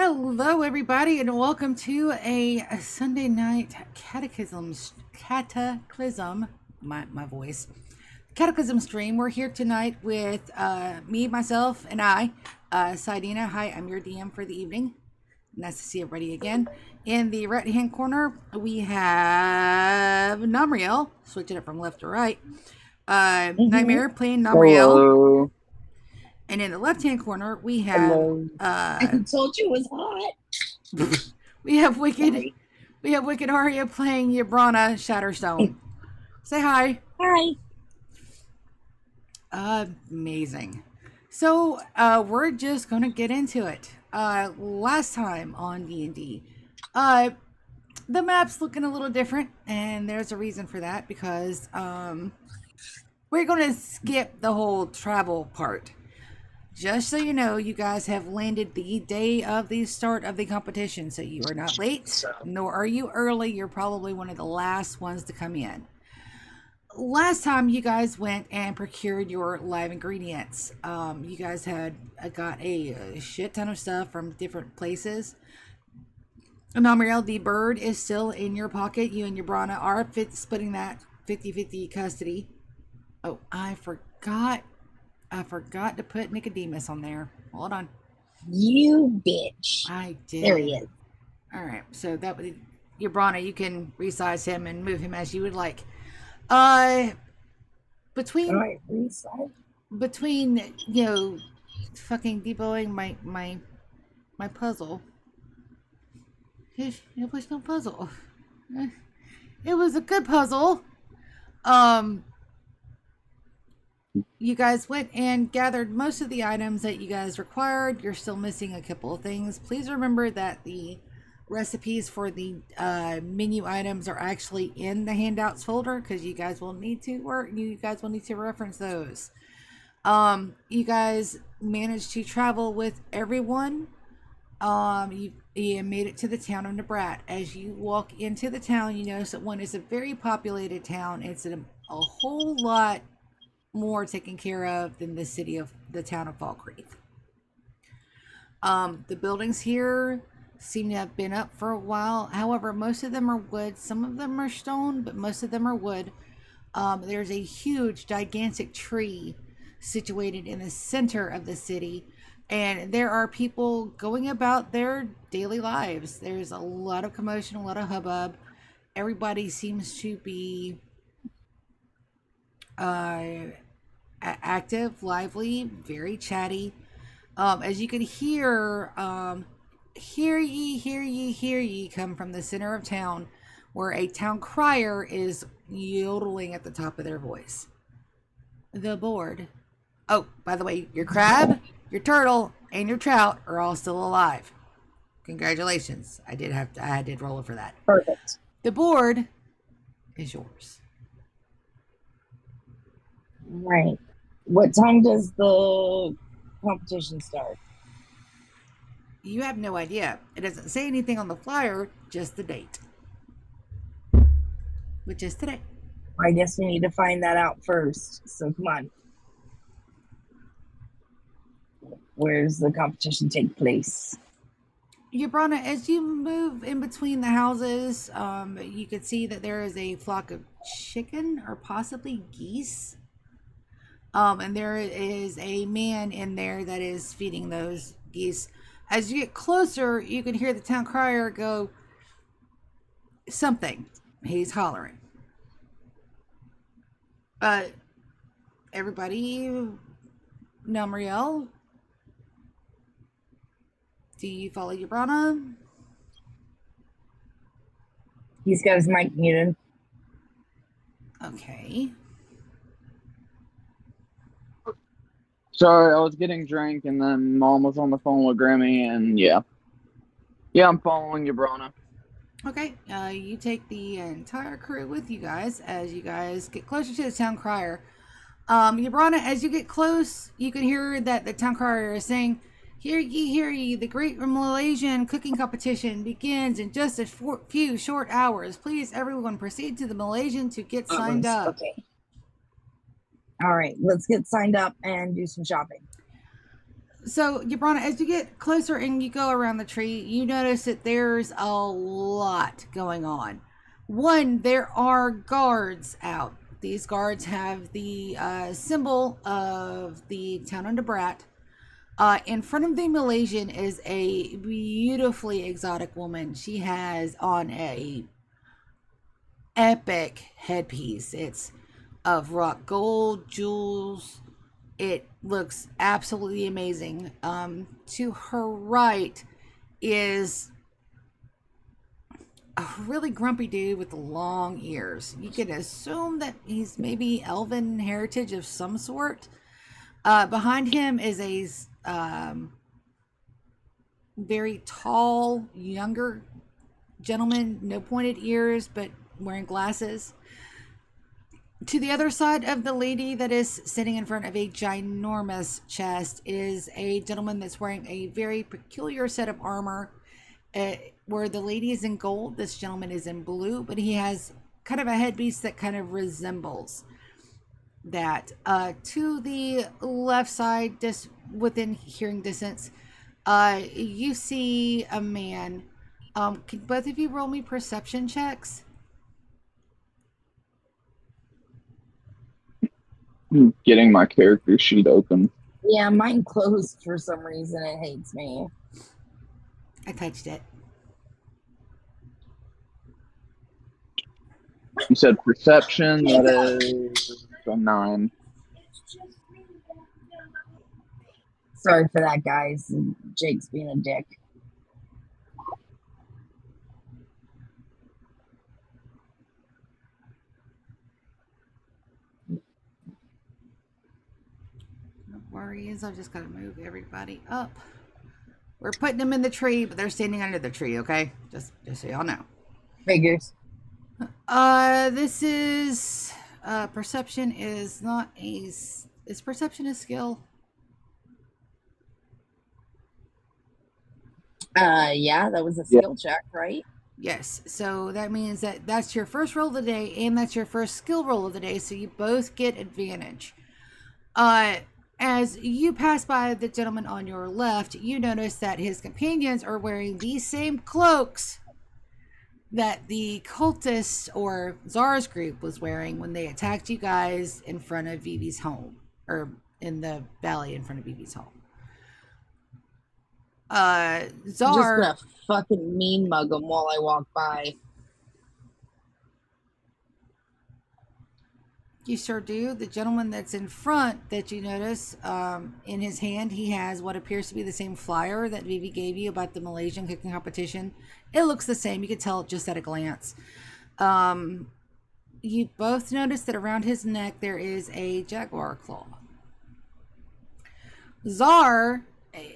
Hello, everybody, and welcome to a Sunday night cataclysm. My voice. Cataclysm stream. We're here tonight with me, myself, and I, Sidina. Hi, I'm your DM for the evening. Nice to see everybody again. In the right hand corner, we have Namriel, switching it from left to right. Nightmare playing Namriel. Hello. And in the left hand corner, we have Hello. I told you it was hot. we have Wicked Sorry. we have Wicked Aria playing Yabrana Shatterstone. Say hi. Hi. Amazing. So we're just gonna get into it. Last time on D&D, the map's looking a little different, and there's a reason for that because we're gonna skip the whole travel part. Just so you know, you guys have landed the day of the start of the competition, so you are not late, nor are you early. You're probably one of the last ones to come in. Last time you guys went and procured your live ingredients. You guys had got a shit ton of stuff from different places. Namriel, the bird is still in your pocket. You and your Brana are splitting that 50-50 custody. Oh, I forgot to put Nicodemus on there. Hold on. You bitch. I did. There he is. All right. So that would your Brana, you can resize him and move him as you would like. Between All right, resize. between fucking deboing my puzzle. It was no puzzle. It was a good puzzle. You guys went and gathered most of the items that you guys required. You're still missing a couple of things. Please remember that the recipes for the menu items are actually in the handouts folder because you guys will need to reference those. You guys managed to travel with everyone. You made it to the town of Nebrat. As you walk into the town, you notice that one is a very populated town. It's a whole lot more taken care of than the town of Fall Creek. The buildings here seem to have been up for a while. However, most of them are wood. Some of them are stone, but most of them are wood. There's a huge, gigantic tree situated in the center of the city, and there are people going about their daily lives. There's a lot of commotion, a lot of hubbub. Everybody seems to be active, lively, very chatty. As you can hear, hear ye, hear ye, hear ye come from the center of town, where a town crier is yodeling at the top of their voice. The board. Oh, by the way, your crab, your turtle, and your trout are all still alive. Congratulations. I did roll for that. Perfect. The board is yours. Right. What time does the competition start? You have no idea. It doesn't say anything on the flyer, just the date, which is today. I guess we need to find that out first. So come on. Where does the competition take place? Yabrana, as you move in between the houses, you can see that there is a flock of chicken or possibly geese. And there is a man in there that is feeding those geese. As you get closer, you can hear the town crier go something. He's hollering. Everybody, Namriel, do you follow Yabrana? He's got his mic muted. Okay. Sorry, I was getting drink and then Mom was on the phone with Grammy and yeah. Yeah, I'm following you, Brona. Okay, you take the entire crew with you guys as you guys get closer to the town crier. Yabrana, as you get close, you can hear that the town crier is saying, hear ye, the great Malaysian cooking competition begins in just a few short hours. Please, everyone, proceed to the Malaysian to get signed up. Okay. All right, let's get signed up and do some shopping. So, Yabrana, as you get closer and you go around the tree, you notice that there's a lot going on. One, there are guards out. These guards have the symbol of the town of Debrat. In front of the Malaysian is a beautifully exotic woman. She has on a epic headpiece. It's of rock gold, jewels. It looks absolutely amazing. To her right is a really grumpy dude with long ears. You can assume that he's maybe elven heritage of some sort. Behind him is a very tall, younger gentleman, no pointed ears, but wearing glasses. To the other side of the lady that is sitting in front of a ginormous chest is a gentleman that's wearing a very peculiar set of armor. Where the lady is in gold, this gentleman is in blue, but he has kind of a headpiece that kind of resembles that. To the left side, just within hearing distance, you see a man. Can both of you roll me perception checks? I'm getting my character sheet open. Yeah, mine closed for some reason. It hates me. I touched it. You said perception, that is a 9. Sorry for that, guys. Jake's being a dick. No worries. I've just got to move everybody up. We're putting them in the tree, but they're standing under the tree. Okay, just so y'all know. Figures. This is perception is not a. Is perception a skill? Yeah, that was a Yeah. skill check, right? Yes. So that means that that's your first roll of the day, and that's your first skill roll of the day. So you both get advantage. As you pass by the gentleman on your left, you notice that his companions are wearing these same cloaks that the cultists or Zara's group was wearing when they attacked you guys in front of Vivi's home, or in the valley in front of Vivi's home. I'm just Zar, gonna fucking mean mug him while I walk by. you sure do. The gentleman that's in front that you notice, in his hand, he has what appears to be the same flyer that Vivi gave you about the Malaysian cooking competition. It looks the same. You could tell just at a glance. You both notice that around his neck there is a jaguar claw. Zar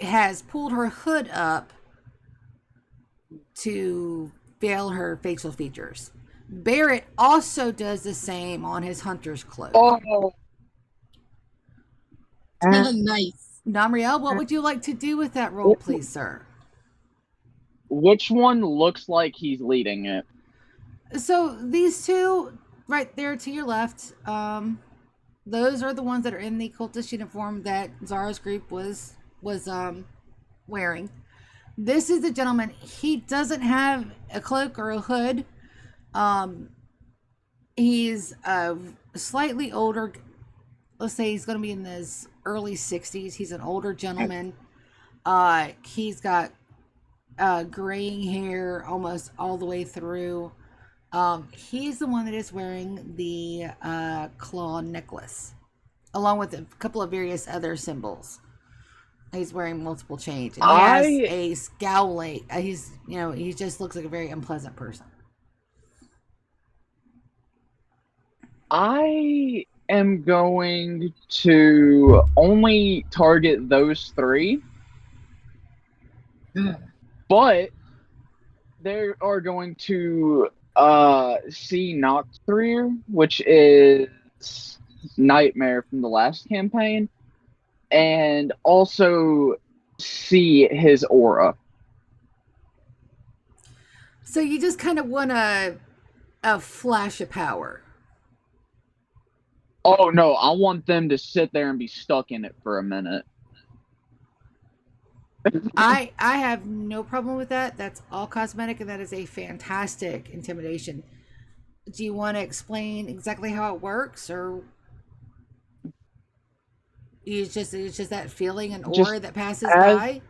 has pulled her hood up to veil her facial features. Barrett also does the same on his hunter's cloak. Oh, Nice. Namriel, what would you like to do with that roll, please, sir? which one looks like he's leading it? So these two right there to your left, those are the ones that are in the cultist uniform that Zara's group was wearing. This is the gentleman. He doesn't have a cloak or a hood. He's slightly older. Let's say he's going to be in his early 60s. He's an older gentleman. He's got graying hair almost all the way through. He's the one that is wearing the claw necklace, along with a couple of various other symbols. He's wearing multiple chains. And he has a scowling. He just looks like a very unpleasant person. I am going to only target those 3, but they are going to see Noctreer, which is Nightmare from the last campaign, and also see his aura. So you just kind of want a flash of power. Oh no, I want them to sit there and be stuck in it for a minute. I have no problem with that. That's all cosmetic, and that is a fantastic intimidation. Do you want to explain exactly how it works, or it's just that feeling and Just aura that passes as, by?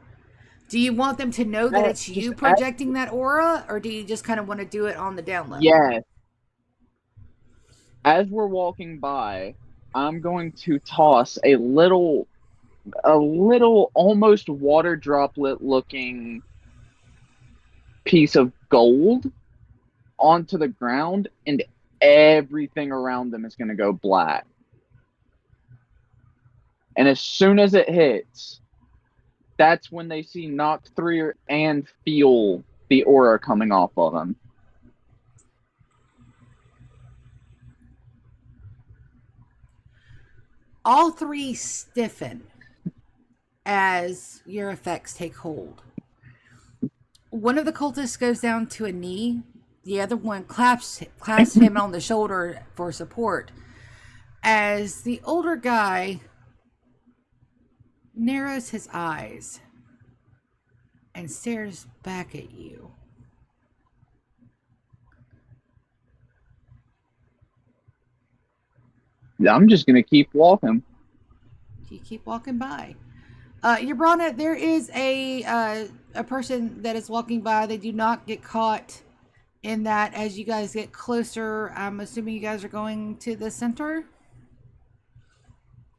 Do you want them to know that it's just you as, projecting that aura, or do you just kind of want to do it on the down low? yeah, as we're walking by, I'm going to toss a little almost water droplet looking piece of gold onto the ground, and everything around them is going to go black. And as soon as it hits, that's when they see Knock 3 and feel the aura coming off of them. All three stiffen as your effects take hold. One of the cultists goes down to a knee. The other one claps him on the shoulder for support. As the older guy narrows his eyes and stares back at you. I'm just going to keep walking. You keep walking by. Yabrana, there is a person that is walking by. They do not get caught in that. As you guys get closer, I'm assuming you guys are going to the center.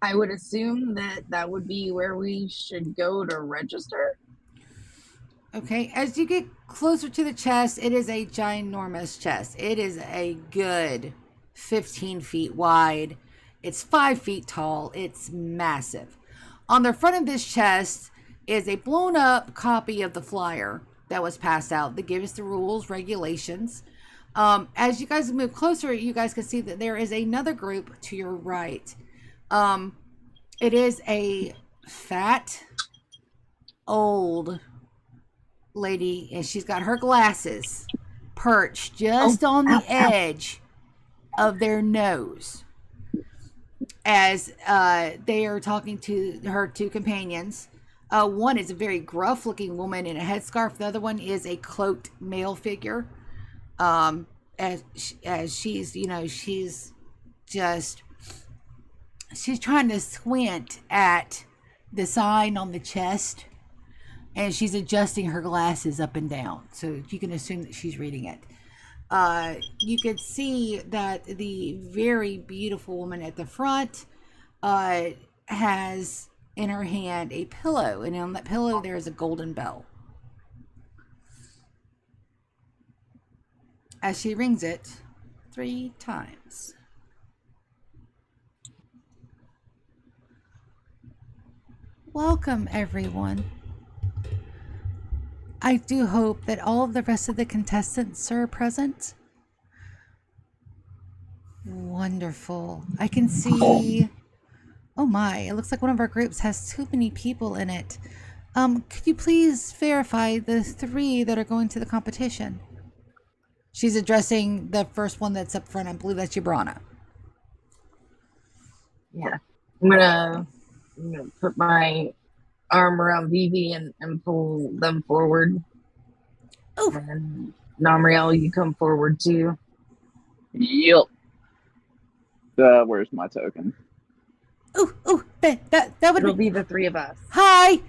I would assume that that would be where we should go to register. Okay, as you get closer to the chest, it is a ginormous chest. It is a good 15 feet wide. It's 5 feet tall. It's massive. On the front of this chest is a blown up copy of the flyer that was passed out that gives the rules, regulations. As you guys move closer, you guys can see that there is another group to your right. Um, it is a fat, old lady, and she's got her glasses perched Oh, just on ow, the ow. edge of their nose as they are talking to her two companions. One is a very gruff looking woman in a headscarf. The other one is a cloaked male figure. Um, as she's, just, she's trying to squint at the sign on the chest, and she's adjusting her glasses up and down. So you can assume that she's reading it. You could see that the very beautiful woman at the front has in her hand a pillow, and on that pillow there is a golden bell. As she rings it 3 times. Welcome, everyone. I do hope that all of the rest of the contestants are present. Wonderful. I can see. Oh my, it looks like one of our groups has too many people in it. Could you please verify the 3 that are going to the competition? She's addressing the first one that's up front. I believe that's Yabrana. Yeah. I'm gonna put my arm around Vivi and pull them forward. Oh, And Namriel, you come forward too. Yep. Where's my token? that would It'll be. be the 3 of us. Hi,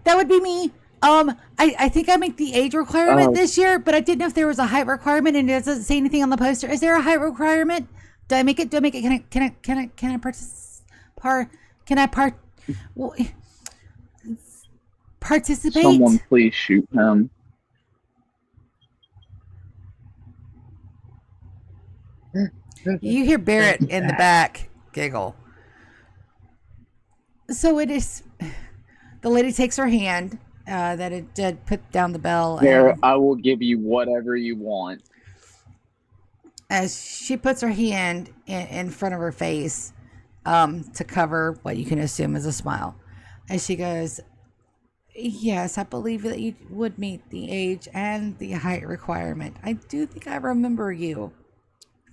that would be me. I think I make the age requirement Oh, this year, but I didn't know if there was a height requirement, and it doesn't say anything on the poster. Is there a height requirement? Do I make it? Do I make it? Can I can I well, someone participate? please shoot him. You hear Thank Barrett you, in the Pat. back giggle. So it is. The lady takes her hand that had put down the bell, Here, and I will give you whatever you want. as she puts her hand in front of her face to cover what you can assume is a smile, as she goes, "Yes, I believe that you would meet the age and the height requirement. I do think I remember you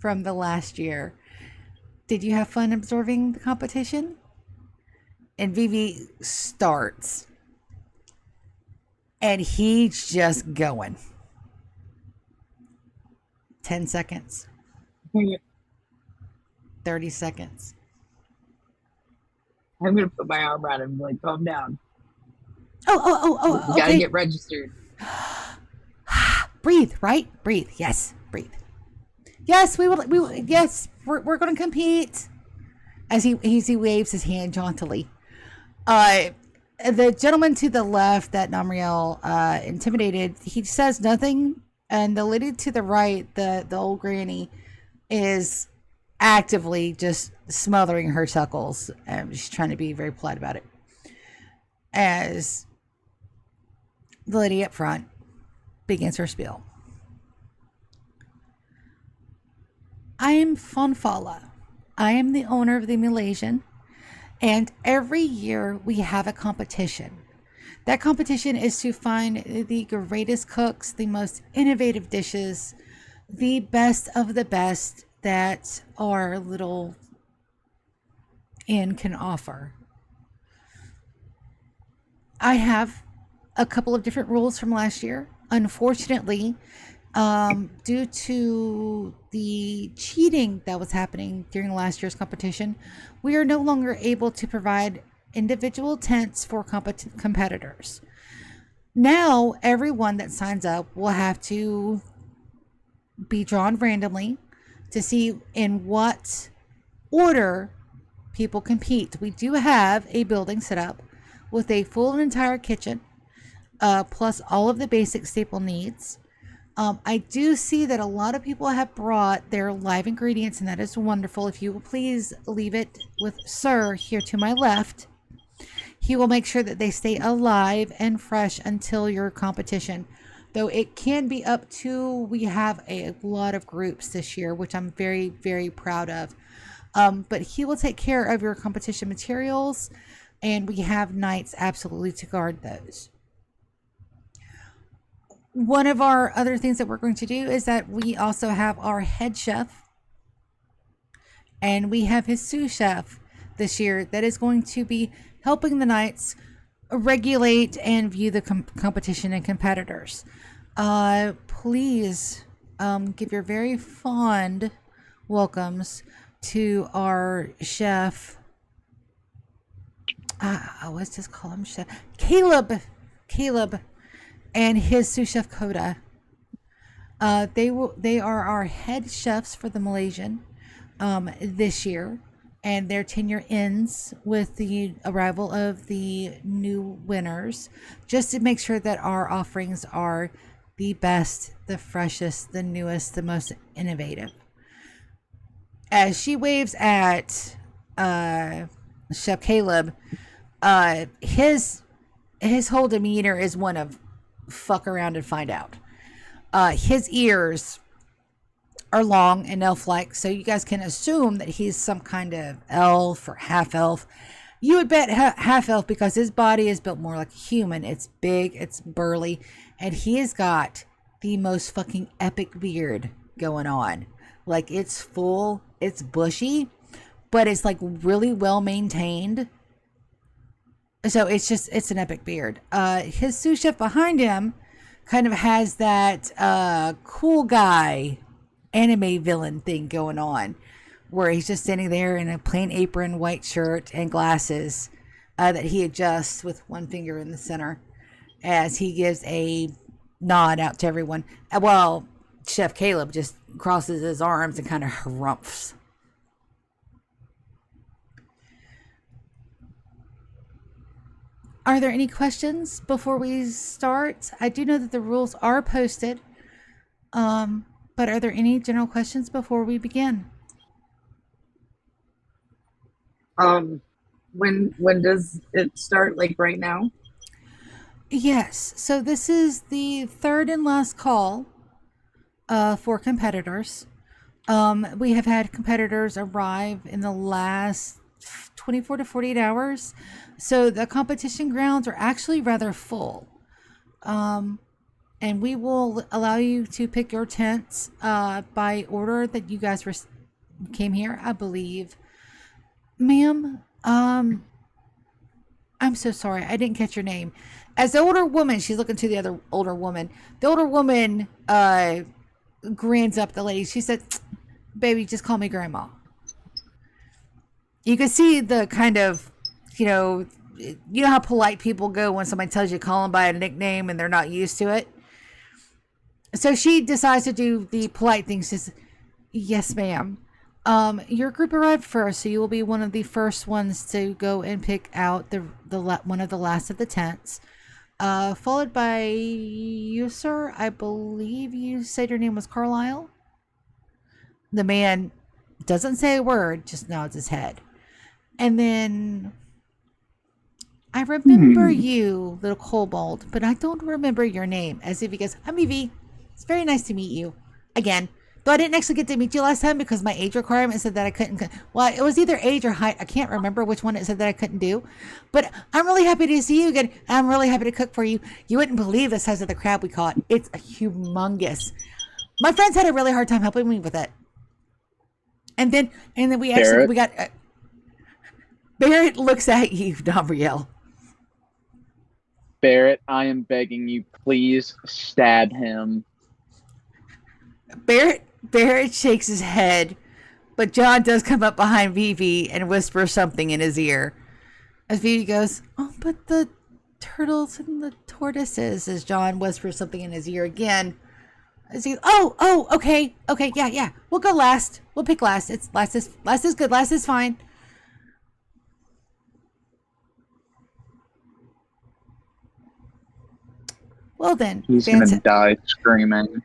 from the last year. Did you have fun observing the competition?" And Vivi starts. and he's just going. 10 seconds, 30 seconds. I'm gonna put my arm around him and be like, calm down. Oh, You gotta okay. get registered. Breathe, right? Breathe. Yes, breathe. Yes, we will. Yes, we're going to compete. As he waves his hand jauntily. The gentleman to the left that Namriel intimidated, he says nothing, and the lady to the right, the old granny, is actively just smothering her chuckles, and she's trying to be very polite about it. As the lady up front begins her spiel. I am Fonfala. I am the owner of the Malaysian, and every year we have a competition. That competition is to find the greatest cooks, the most innovative dishes, the best of the best that our little inn can offer. I have a couple of different rules from last year. Unfortunately, due to the cheating that was happening during last year's competition, we are no longer able to provide individual tents for competitors. Now, everyone that signs up will have to be drawn randomly to see in what order people compete. We do have a building set up with a full and entire kitchen, plus all of the basic staple needs. I do see that a lot of people have brought their live ingredients, and that is wonderful. If you will please leave it with Sir here to my left, he will make sure that they stay alive and fresh until your competition. Though it can be up to, we have a lot of groups this year, which I'm very, very proud of. But he will take care of your competition materials, and we have knights absolutely to guard those. One of our other things that we're going to do is that we also have our head chef, and we have his sous chef this year that is going to be helping the knights regulate and view the competition and competitors. Please give your very fond welcomes to our chef. Let's just call him Chef Caleb, and his sous chef Coda. They are our head chefs for the Malaysian this year, and their tenure ends with the arrival of the new winners, just to make sure that our offerings are the best, the freshest, the newest, the most innovative. As she waves at Chef Caleb, his whole demeanor is one of fuck around and find out. His ears are long and elf-like, so you guys can assume that he's some kind of elf or half-elf. You would bet half-elf because his body is built more like a human. It's big, it's burly, and he has got the most fucking epic beard going on. Like, it's full, it's bushy, but it's like really well maintained. So it's an epic beard. His sous chef behind him kind of has that cool guy anime villain thing going on, where he's just standing there in a plain apron, white shirt, and glasses that he adjusts with one finger in the center as he gives a nod out to everyone. Well, Chef Caleb just crosses his arms and kind of harumphs. Are there any questions before we start? I do know that the rules are posted, but are there any general questions before we begin? When does it start? Like right now? Yes. So this is the third and last call for competitors. We have had competitors arrive in the last 24 to 48 hours. So the competition grounds are actually rather full. And we will allow you to pick your tents by order that you guys came here, I believe. Ma'am, I'm so sorry. I didn't catch your name. As the older woman, she's looking to the other older woman. The older woman grins up the lady. She said, "Baby, just call me grandma." You can see the kind of, you know, how polite people go when somebody tells you to call them by a nickname and they're not used to it. So she decides to do the polite thing. She says, "Yes, ma'am. Your group arrived first, so you will be one of the first ones to go and pick out the one of the last of the tents. Followed by you, sir. I believe you said your name was Carlisle." The man doesn't say a word, just nods his head. And then, "I remember you, little kobold, but I don't remember your name." As if he goes, "I'm Evie. It's very nice to meet you. Again." Though I didn't actually get to meet you last time because my age requirement said that I couldn't. Well, it was either age or height. I can't remember which one it said that I couldn't do. But I'm really happy to see you again. I'm really happy to cook for you. You wouldn't believe the size of the crab we caught. It's humongous. My friends had a really hard time helping me with it. And then we actually, Barrett? we got, Barrett looks at you, Gabrielle. Barrett, I am begging you, please stab him. Barrett shakes his head, but John does come up behind Vivi and whispers something in his ear. As Vivi goes, "Oh, but the turtles and the tortoises," as John whispers something in his ear again. As he, okay, yeah. We'll go last. We'll pick last. Last is good. Last is fine. Well then, He's gonna die screaming.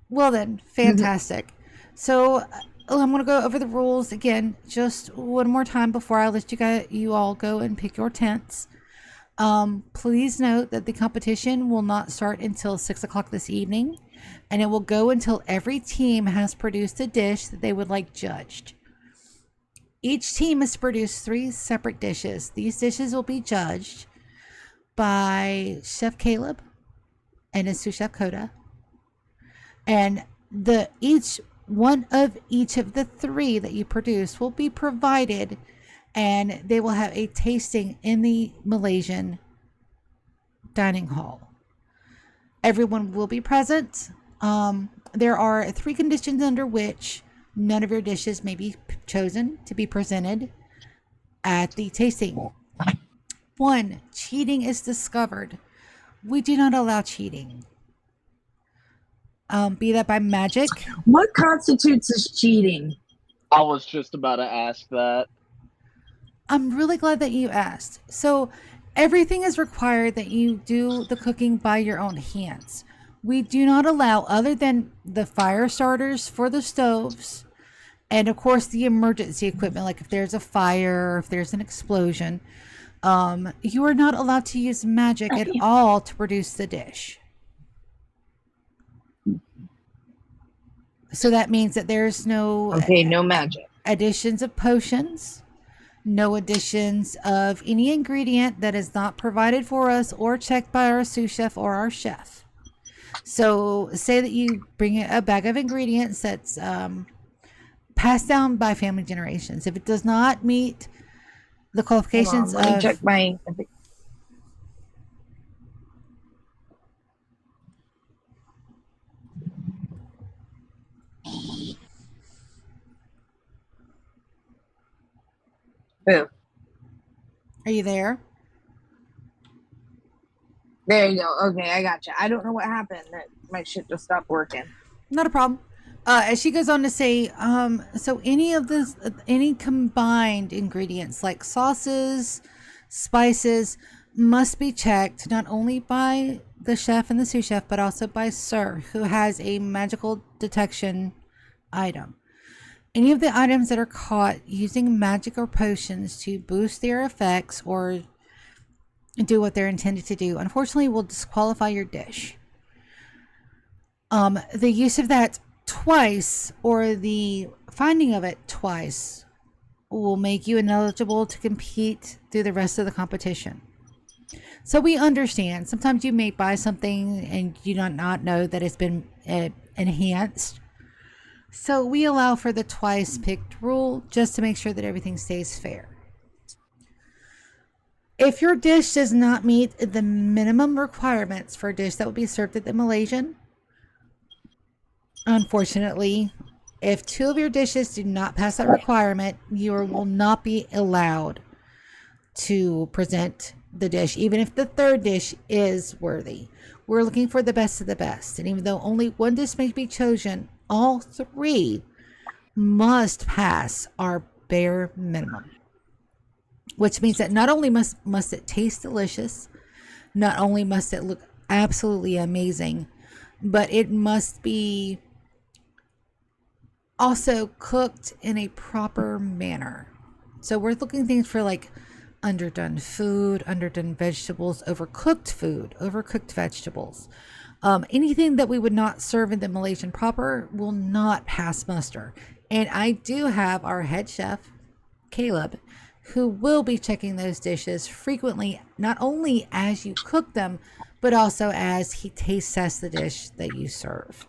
Well then, fantastic. So I'm going to go over the rules again just one more time before I let you all go and pick your tents. Please note that the competition will not start until 6 o'clock this evening, and it will go until every team has produced a dish that they would like judged. Each team has produced 3 separate dishes. These dishes will be judged by Chef Caleb and his sous chef Coda. And each of the 3 that you produce will be provided, and they will have a tasting in the Malaysian dining hall. Everyone will be present. There are 3 conditions under which none of your dishes may be chosen to be presented at the tasting. 1, cheating is discovered. We do not allow cheating. Be that by magic. What constitutes as cheating? I was just about to ask that. I'm really glad that you asked. So everything is required that you do the cooking by your own hands. We do not allow, other than the fire starters for the stoves, and of course the emergency equipment, like if there's a fire, if there's an explosion, you are not allowed to use magic at all to produce the dish. So that means that there's no magic additions of potions, no additions of any ingredient that is not provided for us or checked by our sous chef or our chef. So say that you bring a bag of ingredients that's passed down by family generations. If it does not meet the qualifications let me check my... Boo. Are you there? There you go. Okay, I gotcha. I don't know what happened. My shit just stopped working. Not a problem. As she goes on to say, so any combined ingredients like sauces, spices must be checked not only by the chef and the sous chef, but also by Sir, who has a magical detection item. Any of the items that are caught using magic or potions to boost their effects or do what they're intended to do, unfortunately, will disqualify your dish. The use of that twice, or the finding of it twice, will make you ineligible to compete through the rest of the competition. So we understand sometimes you may buy something and you do not know that it's been enhanced. So we allow for the twice picked rule just to make sure that everything stays fair. If your dish does not meet the minimum requirements for a dish that will be served at the Malaysian, unfortunately, if two of your dishes do not pass that requirement, you will not be allowed to present the dish, even if the third dish is worthy. We're looking for the best of the best. And even though only one dish may be chosen, all three must pass our bare minimum. Which means that not only must it taste delicious, not only must it look absolutely amazing, but it must be also cooked in a proper manner. So we're looking things for like underdone food, underdone vegetables, overcooked food, overcooked vegetables. Anything that we would not serve in the Malaysian proper will not pass muster. And I do have our head chef, Caleb, who will be checking those dishes frequently, not only as you cook them, but also as he taste tests the dish that you serve.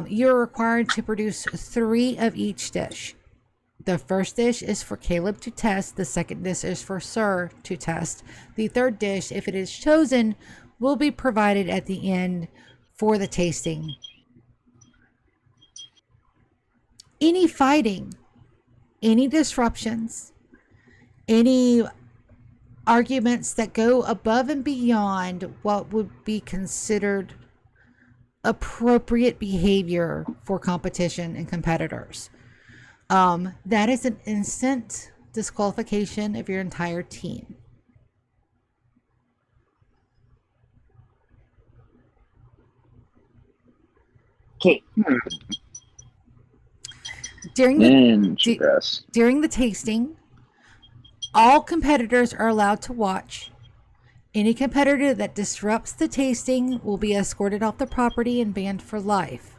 You're required to produce 3 of each dish. The first dish is for Caleb to test. The second dish is for Sir to test. The third dish, if it is chosen, will be provided at the end for the tasting. Any fighting, any disruptions, any arguments that go above and beyond what would be considered appropriate behavior for competition and competitors. That is an instant disqualification of your entire team. Okay. During the tasting, all competitors are allowed to watch. Any competitor that disrupts the tasting will be escorted off the property and banned for life.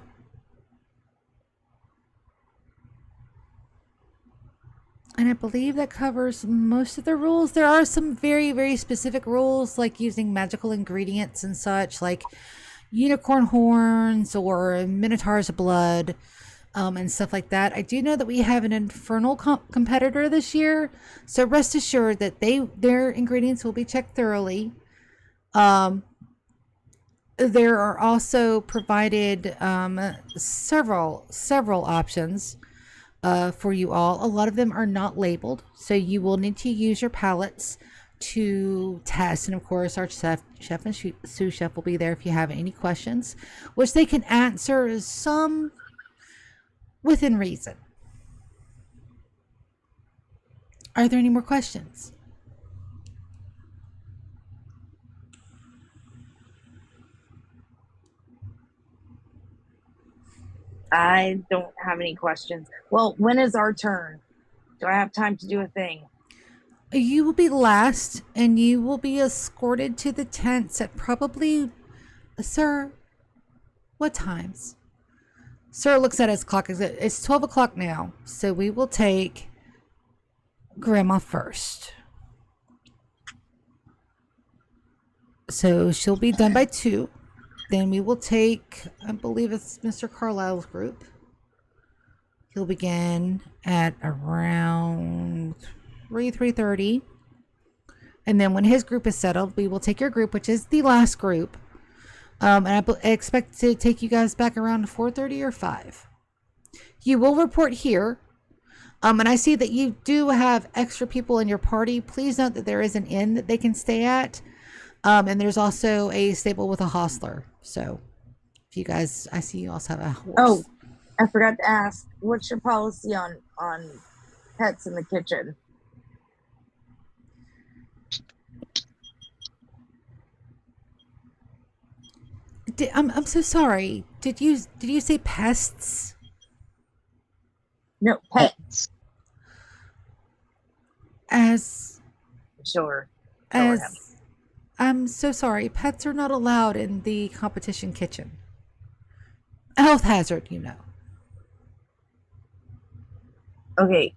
And I believe that covers most of the rules. There are some very, very specific rules, like using magical ingredients and such, like unicorn horns or minotaur's blood, and stuff like that. I do know that we have an infernal competitor this year, so rest assured that their ingredients will be checked thoroughly. There are also provided several options for you all. A lot of them are not labeled, so you will need to use your palettes to test. And of course, our chef and sous chef will be there if you have any questions, which they can answer some within reason. Are there any more questions? I don't have any questions. Well, when is our turn? Do I have time to do a thing? You will be last, and you will be escorted to the tents at probably, Sir, what times? Sir looks at his clock. It's 12 o'clock now, so we will take Grandma first. So she'll be done by 2. Then we will take, I believe it's Mr. Carlisle's group. He'll begin at around 3:30. And then when his group is settled, we will take your group, which is the last group. And I expect to take you guys back around 4:30 or 5. You will report here. And I see that you do have extra people in your party. Please note that there is an inn that they can stay at. And there's also a stable with a hostler. So if you guys, I see you also have a horse. Oh, I forgot to ask, what's your policy on pets in the kitchen? I'm so sorry. Did you say pests? No, pets. As Sure. I'm so sorry. Pets are not allowed in the competition kitchen. Health hazard, you know. Okay.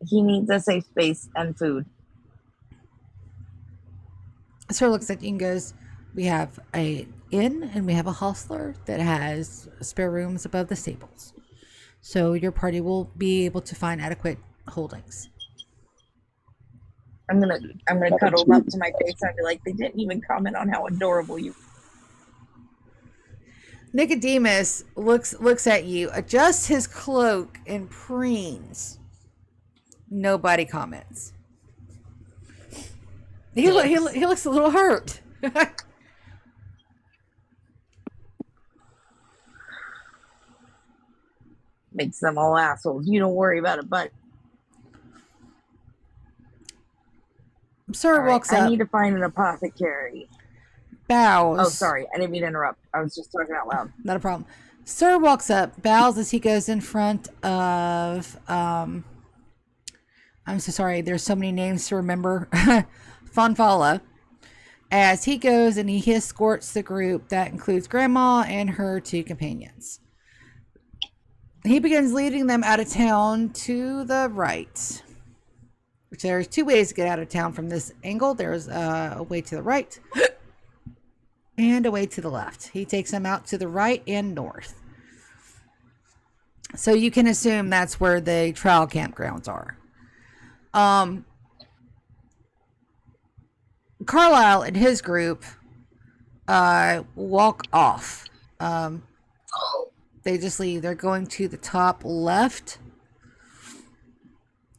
He needs a safe space and food. Sir looks at you and goes, we have a inn and we have a hostler that has spare rooms above the stables. So your party will be able to find adequate holdings. I'm gonna cuddle him up to my face and be like, they didn't even comment on how adorable you. Nicodemus looks at you, adjusts his cloak, and preens. Nobody comments. He looks a little hurt. Makes them all assholes. You don't worry about it, but Sir walks up. I need to find an apothecary. Bows. Oh, sorry. I didn't mean to interrupt. I was just talking out loud. Not a problem. Sir walks up, bows as he goes in front of, I'm so sorry, there's so many names to remember. Fonfala. As he goes and he escorts the group that includes Grandma and her 2 companions. He begins leading them out of town to the right. Which there's 2 ways to get out of town from this angle. There's a way to the right and a way to the left. He takes them out to the right and north. So you can assume that's where the trial campgrounds are. Carlisle and his group walk off. They just leave. They're going to the top left.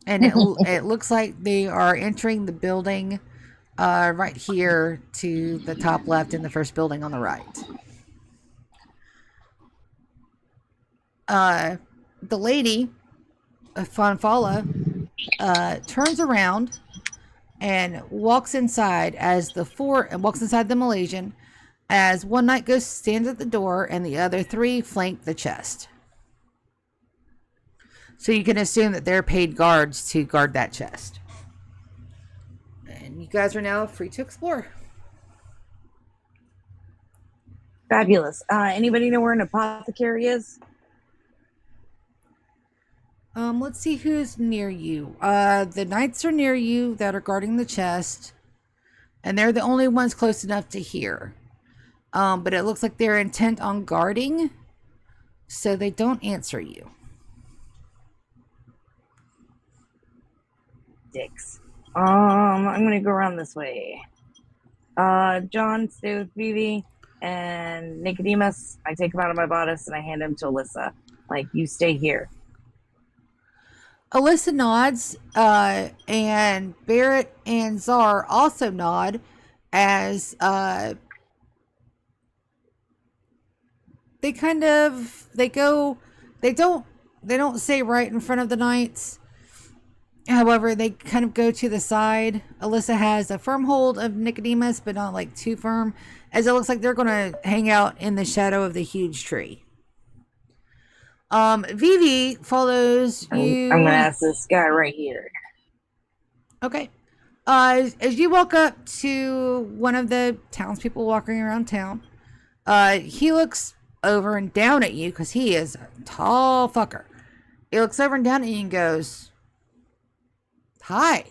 And it looks like they are entering the building right here to the top left in the first building on the right. The lady, Fonfala, turns around and walks inside walks inside the Malaysian as one night ghost stands at the door and the other 3 flank the chest. So you can assume that they're paid guards to guard that chest. And you guys are now free to explore. Fabulous. Anybody know where an apothecary is? Let's see who's near you. The knights are near you that are guarding the chest. And they're the only ones close enough to hear. But it looks like they're intent on guarding. So they don't answer you. Dicks. I'm gonna go around this way. John, stay with Vivi, and Nicodemus, I take him out of my bodice and I hand him to Alyssa. Like, you stay here. Alyssa nods, and Barrett and Czar also nod as they don't say right in front of the knights. However, they kind of go to the side. Alyssa has a firm hold of Nicodemus, but not like too firm, as it looks like they're going to hang out in the shadow of the huge tree. Vivi follows you. I'm going to ask this guy right here. Okay. As you walk up to one of the townspeople walking around town, he looks over and down at you because he is a tall fucker. He looks over and down at you and goes, "Hi."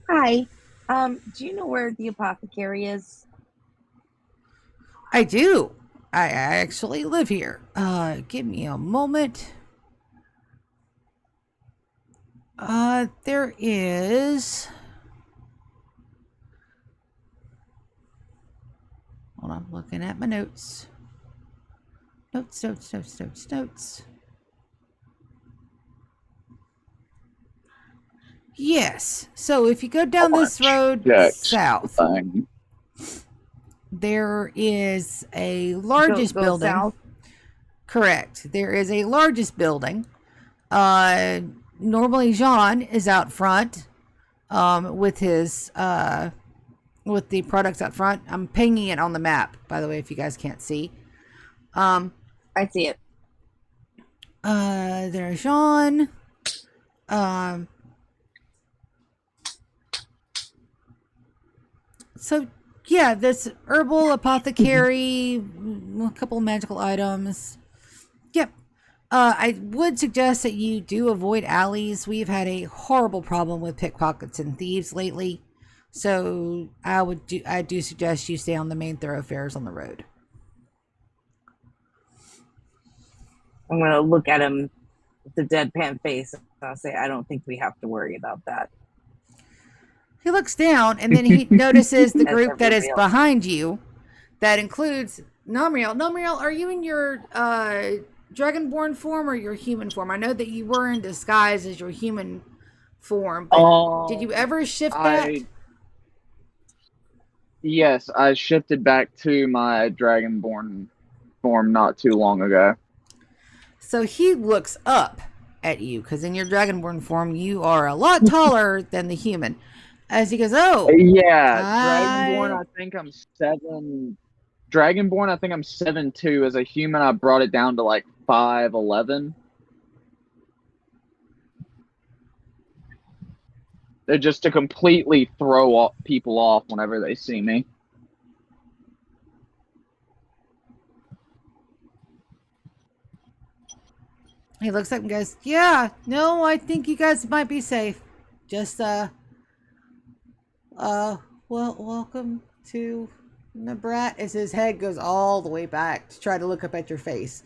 Hi. Do you know where the apothecary is? I do. I actually live here. Give me a moment. There is... Hold on, I'm looking at my notes. Notes. Yes. So if you go down this road south, there is a largest building. South? Correct. There is a largest building. Normally Jean is out front with his with the products out front. I'm pinging it on the map, by the way, if you guys can't see. I see it. There's Jean. So yeah, this herbal apothecary, a couple of magical items. Yep. I would suggest that you do avoid alleys. We've had a horrible problem with pickpockets and thieves lately. So I do suggest you stay on the main thoroughfares on the road. I'm going to look at him with a deadpan face I'll say I don't think we have to worry about that. He looks down and then he notices the As group that is everybody else. behind you. That includes Namriel. Namriel, are you in your dragonborn form or your human form? I know that you were in disguise as your human form, but did you ever shift that? Yes, I shifted back to my dragonborn form not too long ago. So he looks up at you because in your dragonborn form you are a lot taller than the human. As he goes, oh, Yeah, dragonborn. I think I'm 7. Dragonborn. I think I'm 7'2". As a human, I brought it down to like 5'11". They're just to completely throw people off whenever they see me. He looks up and goes, yeah, no, I think you guys might be safe. Just, well, welcome to Nebrat. As his head goes all the way back to try to look up at your face.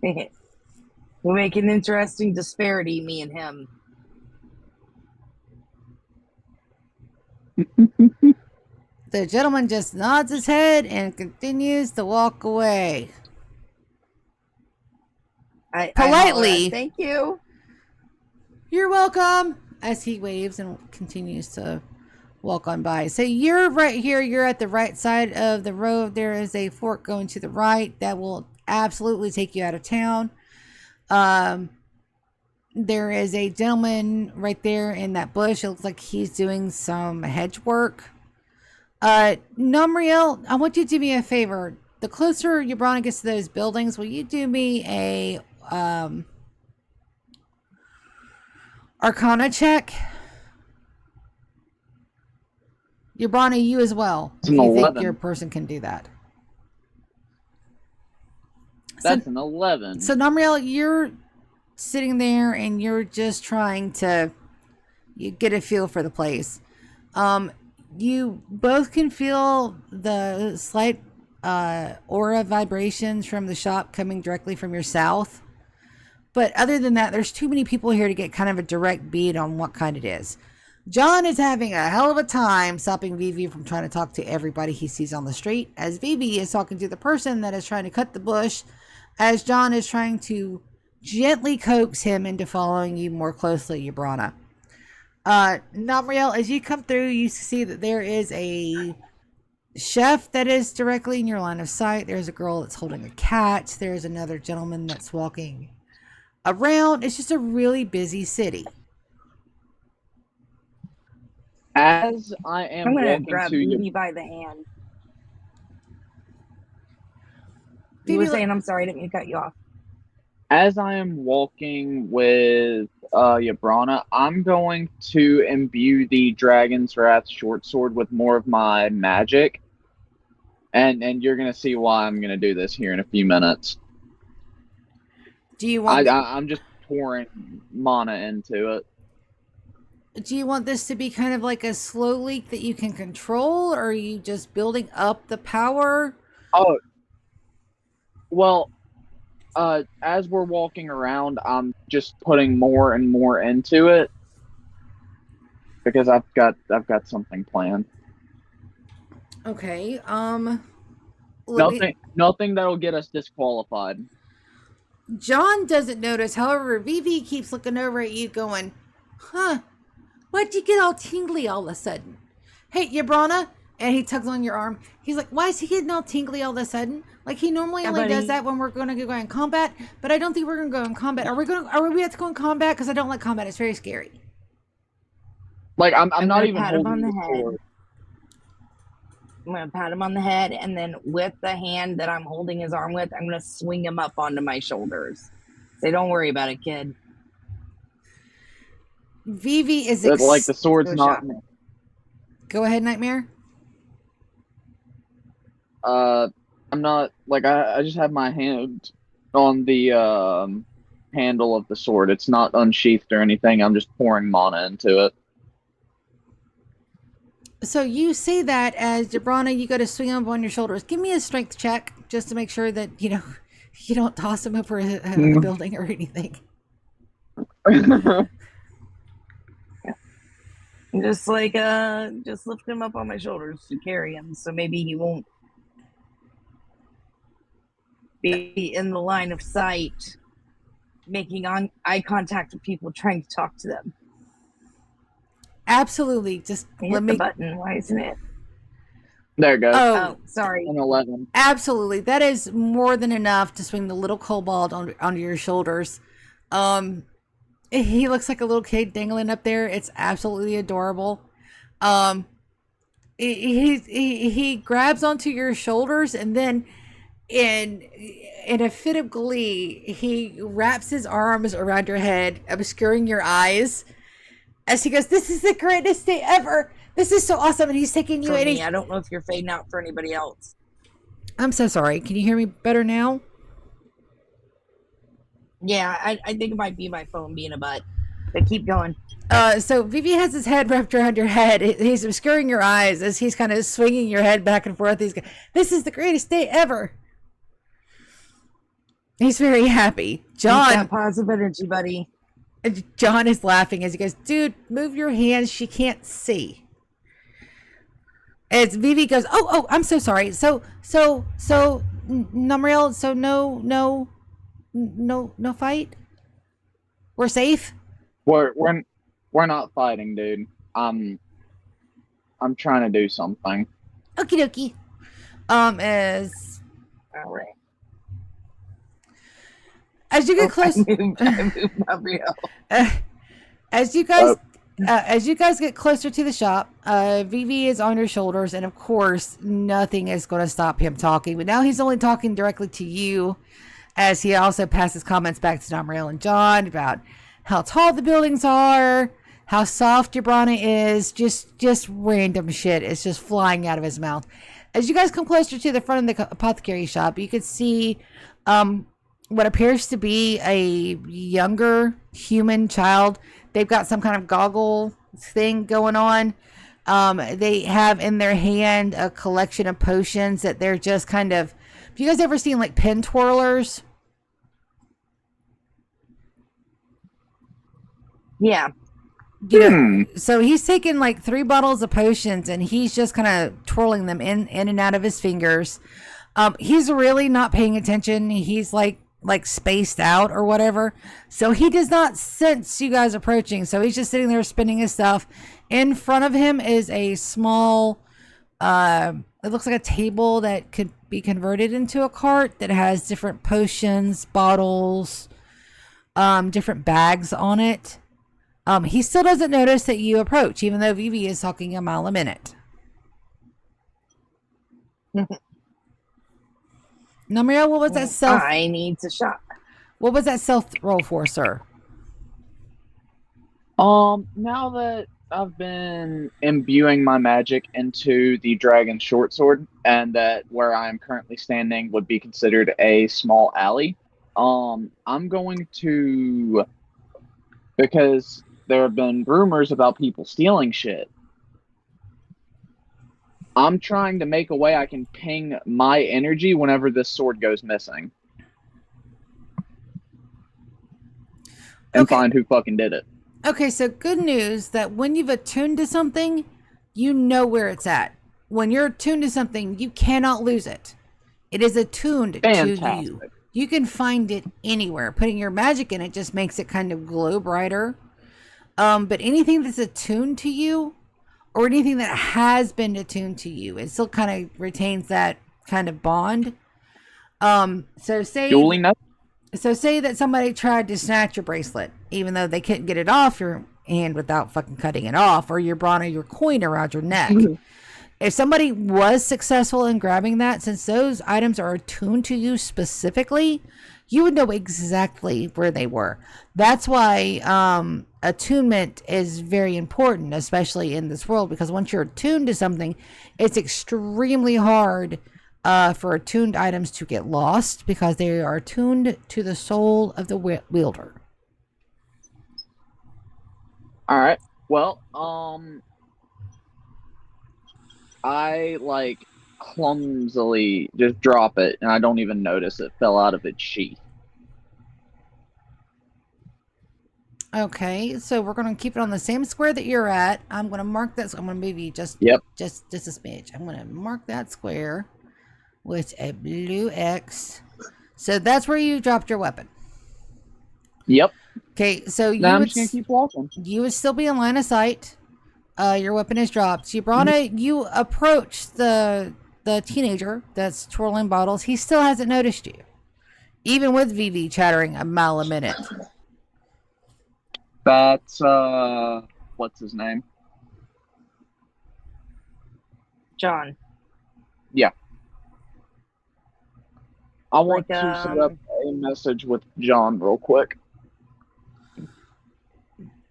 We'll make an interesting disparity, me and him. The gentleman just nods his head and continues to walk away. Politely. Thank you. You're welcome. As he waves and continues to walk on by. So you're right here. You're at the right side of the road. There is a fork going to the right that will absolutely take you out of town. There is a gentleman right there in that bush. It looks like he's doing some hedge work. Numriel, I want you to do me a favor. The closer Yabrana gets to those buildings, will you do me a Arcana check? Yabrana, you as well. It's If an you 11. think your person can do that. That's an 11. So Numriel, you're sitting there and you're just trying to get a feel for the place. You both can feel the slight aura vibrations from the shop coming directly from your south. But other than that, there's too many people here to get kind of a direct bead on what kind it is. John is having a hell of a time stopping Vivi from trying to talk to everybody he sees on the street, as Vivi is talking to the person that is trying to cut the bush, as John is trying to gently coax him into following you more closely, Yabrana. Namriel, as you come through, you see that there is a chef that is directly in your line of sight. There's a girl that's holding a cat. There's another gentleman that's walking around. It's just a really busy city. As I am I'm going to walking grab to Vivi you, by the hand. Vivi, You were saying, I'm sorry, I didn't mean to cut you off. as I am walking with Yabrana, I'm going to imbue the Dragon's Wrath short sword with more of my magic. And you're going to see why I'm going to do this here in a few minutes. Do you want I'm just pouring mana into it. Do you want this to be kind of like a slow leak that you can control, or are you just building up the power? Oh, well, as we're walking around, I'm just putting more and more into it because I've got something planned. Okay. Nothing that'll get us disqualified. John doesn't notice. However, Vivi keeps looking over at you, going, "Huh? Why'd you get all tingly all of a sudden?" Hey, Yabrana, and he tugs on your arm. He's like, "Why is he getting all tingly all of a sudden? Like he normally only does that when we're going to go in combat, but I don't think we're going to go in combat. Are we have to go in combat? Because I don't like combat. It's very scary." Like I'm not even pat him holding on the the sword. head. I'm going to pat him on the head, and then with the hand that I'm holding his arm with, I'm going to swing him up onto my shoulders. Say, don't worry about it, kid. Vivi is Like the sword's not. Go ahead, Nightmare. I'm not like I just have my hand on the handle of the sword. It's not unsheathed or anything. I'm just pouring mana into it. So you say that as Jabrana, you got to swing him up on your shoulders. Give me a strength check. just to make sure that you don't toss him over a building or anything. Just just lift him up on my shoulders to carry him, so maybe he won't be in the line of sight, making eye contact with people trying to talk to them. Absolutely. Just Hit the button. Why isn't it? There it goes. Oh, sorry. An 11. Absolutely. That is more than enough to swing the little kobold onto your shoulders. He looks like a little kid dangling up there. It's absolutely adorable. He grabs onto your shoulders, and then in a fit of glee, he wraps his arms around your head, obscuring your eyes, as he goes, "This is the greatest day ever. This is so awesome." And he's taking you. For me, I don't know if you're fading out for anybody else. I'm so sorry. Can you hear me better now? Yeah, I think it might be my phone being a butt. But keep going. So Vivi has his head wrapped around your head. He's obscuring your eyes as he's kind of swinging your head back and forth. This is the greatest day ever. He's very happy. John, that positive energy, buddy. John is laughing as he goes, "Dude, move your hands. She can't see." As Vivi goes, "Oh, I'm so sorry. So, Numriel, so no fight. We're safe." We're not fighting, dude. I'm trying to do something. Okie dokie. As all right. As you get close, as you guys get closer to the shop, Vivi is on your shoulders, and of course, nothing is going to stop him talking. But now he's only talking directly to you, as he also passes comments back to Domriel and John about how tall the buildings are, how soft your Brana is, just random shit. It's just flying out of his mouth. As you guys come closer to the front of the apothecary shop, you can see what appears to be a younger human child. They've got some kind of goggle thing going on. They have in their hand a collection of potions that they're just kind of... Have you guys ever seen like pen twirlers? Yeah. So he's taking like 3 bottles of potions, and he's just kind of twirling them in and out of his fingers. He's really not paying attention. He's like spaced out or whatever. So he does not sense you guys approaching. So he's just sitting there spinning his stuff. In front of him is a small, it looks like a table that could be converted into a cart that has different potions, bottles, different bags on it. He still doesn't notice that you approach, even though Vivi is talking a mile a minute. Namriel, what was that self? I need to shop. What was that self roll for, sir? Now that I've been imbuing my magic into the dragon short sword, and that where I am currently standing would be considered a small alley, I'm going to, because there have been rumors about people stealing shit, I'm trying to make a way I can ping my energy whenever this sword goes missing. And find who fucking did it. Okay, so good news that when you've attuned to something, you know where it's at. When you're attuned to something, you cannot lose it. It is attuned to you. You can find it anywhere. Putting your magic in it just makes it kind of glow brighter. But anything that's attuned to you, or anything that has been attuned to you, it still kind of retains that kind of bond. So say that somebody tried to snatch your bracelet, even though they couldn't get it off your hand without fucking cutting it off, or your Brana, your coin around your neck. If somebody was successful in grabbing that, since those items are attuned to you specifically, you would know exactly where they were. That's why attunement is very important, especially in this world, because once you're attuned to something, it's extremely hard for attuned items to get lost, because they are attuned to the soul of the wielder. All right. Well, I clumsily just drop it, and I don't even notice it fell out of its sheath. Okay, so we're going to keep it on the same square that you're at. I'm going to mark that. So I'm going to move you just Yep. a smidge. I'm going to mark that square with a blue X. So that's where you dropped your weapon. Yep. Okay, so Now I'm just gonna keep walking. you would still be in line of sight. Your weapon is dropped. Gibrana, you approach the teenager that's twirling bottles. He still hasn't noticed you, even with Vivi chattering a mile a minute. That's what's his name? John. Yeah. I want Like, to set up a message with John real quick.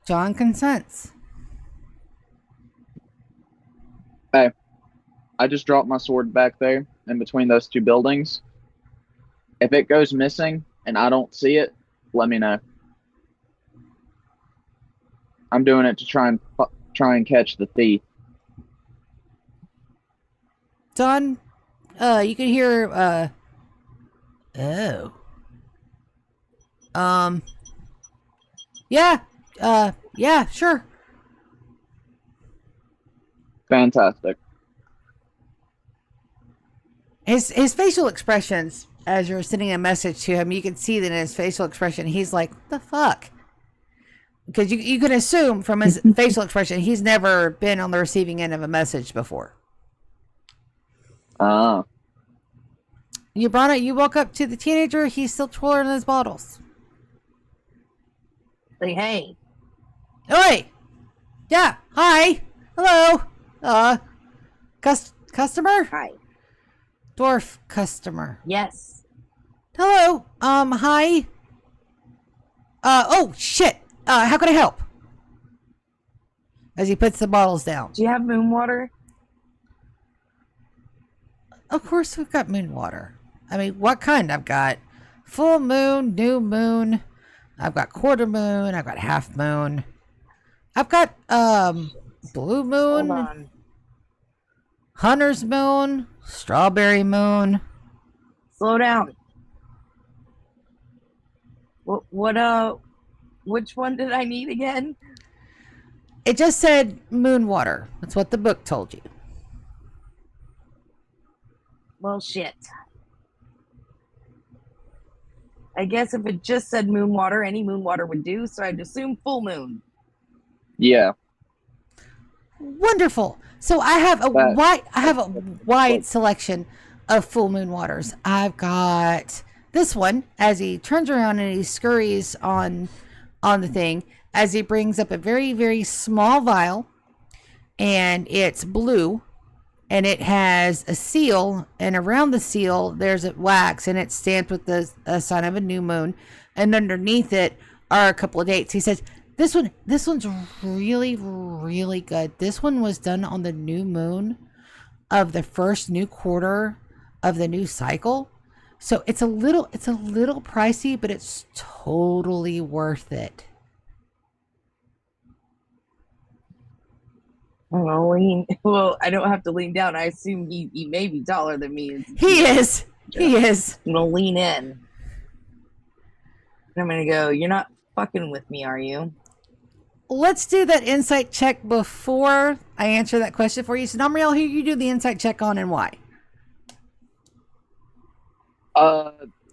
John consents. Hey, I just dropped my sword back there in between those two buildings. If it goes missing and I don't see it, let me know. I'm doing it to try and catch the thief. John, you can hear, oh. Yeah, yeah, sure. Fantastic. His facial expressions, as you're sending a message to him, you can see that in his facial expression, he's like, what the fuck? Because you can assume from his facial expression, he's never been on the receiving end of a message before. You brought it. You walk up to the teenager. He's still twirling his bottles. Say, hey. Oi! Yeah. Hi. Hello. Customer? Hi. Dwarf customer. Yes. Hello. Hi. Oh, shit. How can I help? As he puts the bottles down. Do you have moon water? Of course we've got moon water. I mean, what kind? I've got full moon, new moon. I've got quarter moon. I've got half moon. I've got, blue moon. Hold on. Hunter's moon. Strawberry moon. Slow down. Which one did I need again? It just said moon water. That's what the book told you. Well, shit. I guess if it just said moon water, any moon water would do, so I'd assume full moon. Yeah. Wonderful. So I have a wide selection of full moon waters. I've got this one as he turns around and he scurries on the thing as he brings up a very, very small vial, and it's blue, and it has a seal, and around the seal there's a wax, and it's stamped with the sign of a new moon, and underneath it are a couple of dates. He says, this one's really, really good. This one was done on the new moon of the first new quarter of the new cycle. So it's a little pricey, but it's totally worth it. Well, I don't have to lean down. I assume he may be taller than me. He is. I'm gonna lean in. And I'm gonna go, you're not fucking with me, are you? Let's do that insight check before I answer that question for you. So, Namriel, who you do the insight check on and why?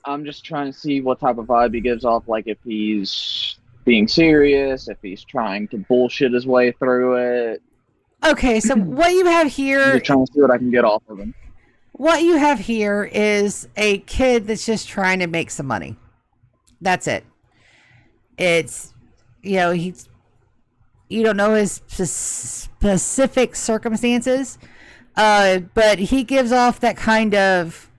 I'm just trying to see what type of vibe he gives off, like if he's being serious, if he's trying to bullshit his way through it. Okay, so what you have here... I'm just trying to see what I can get off of him. What you have here is a kid that's just trying to make some money. That's it. It's, you don't know his specific circumstances, but he gives off that kind of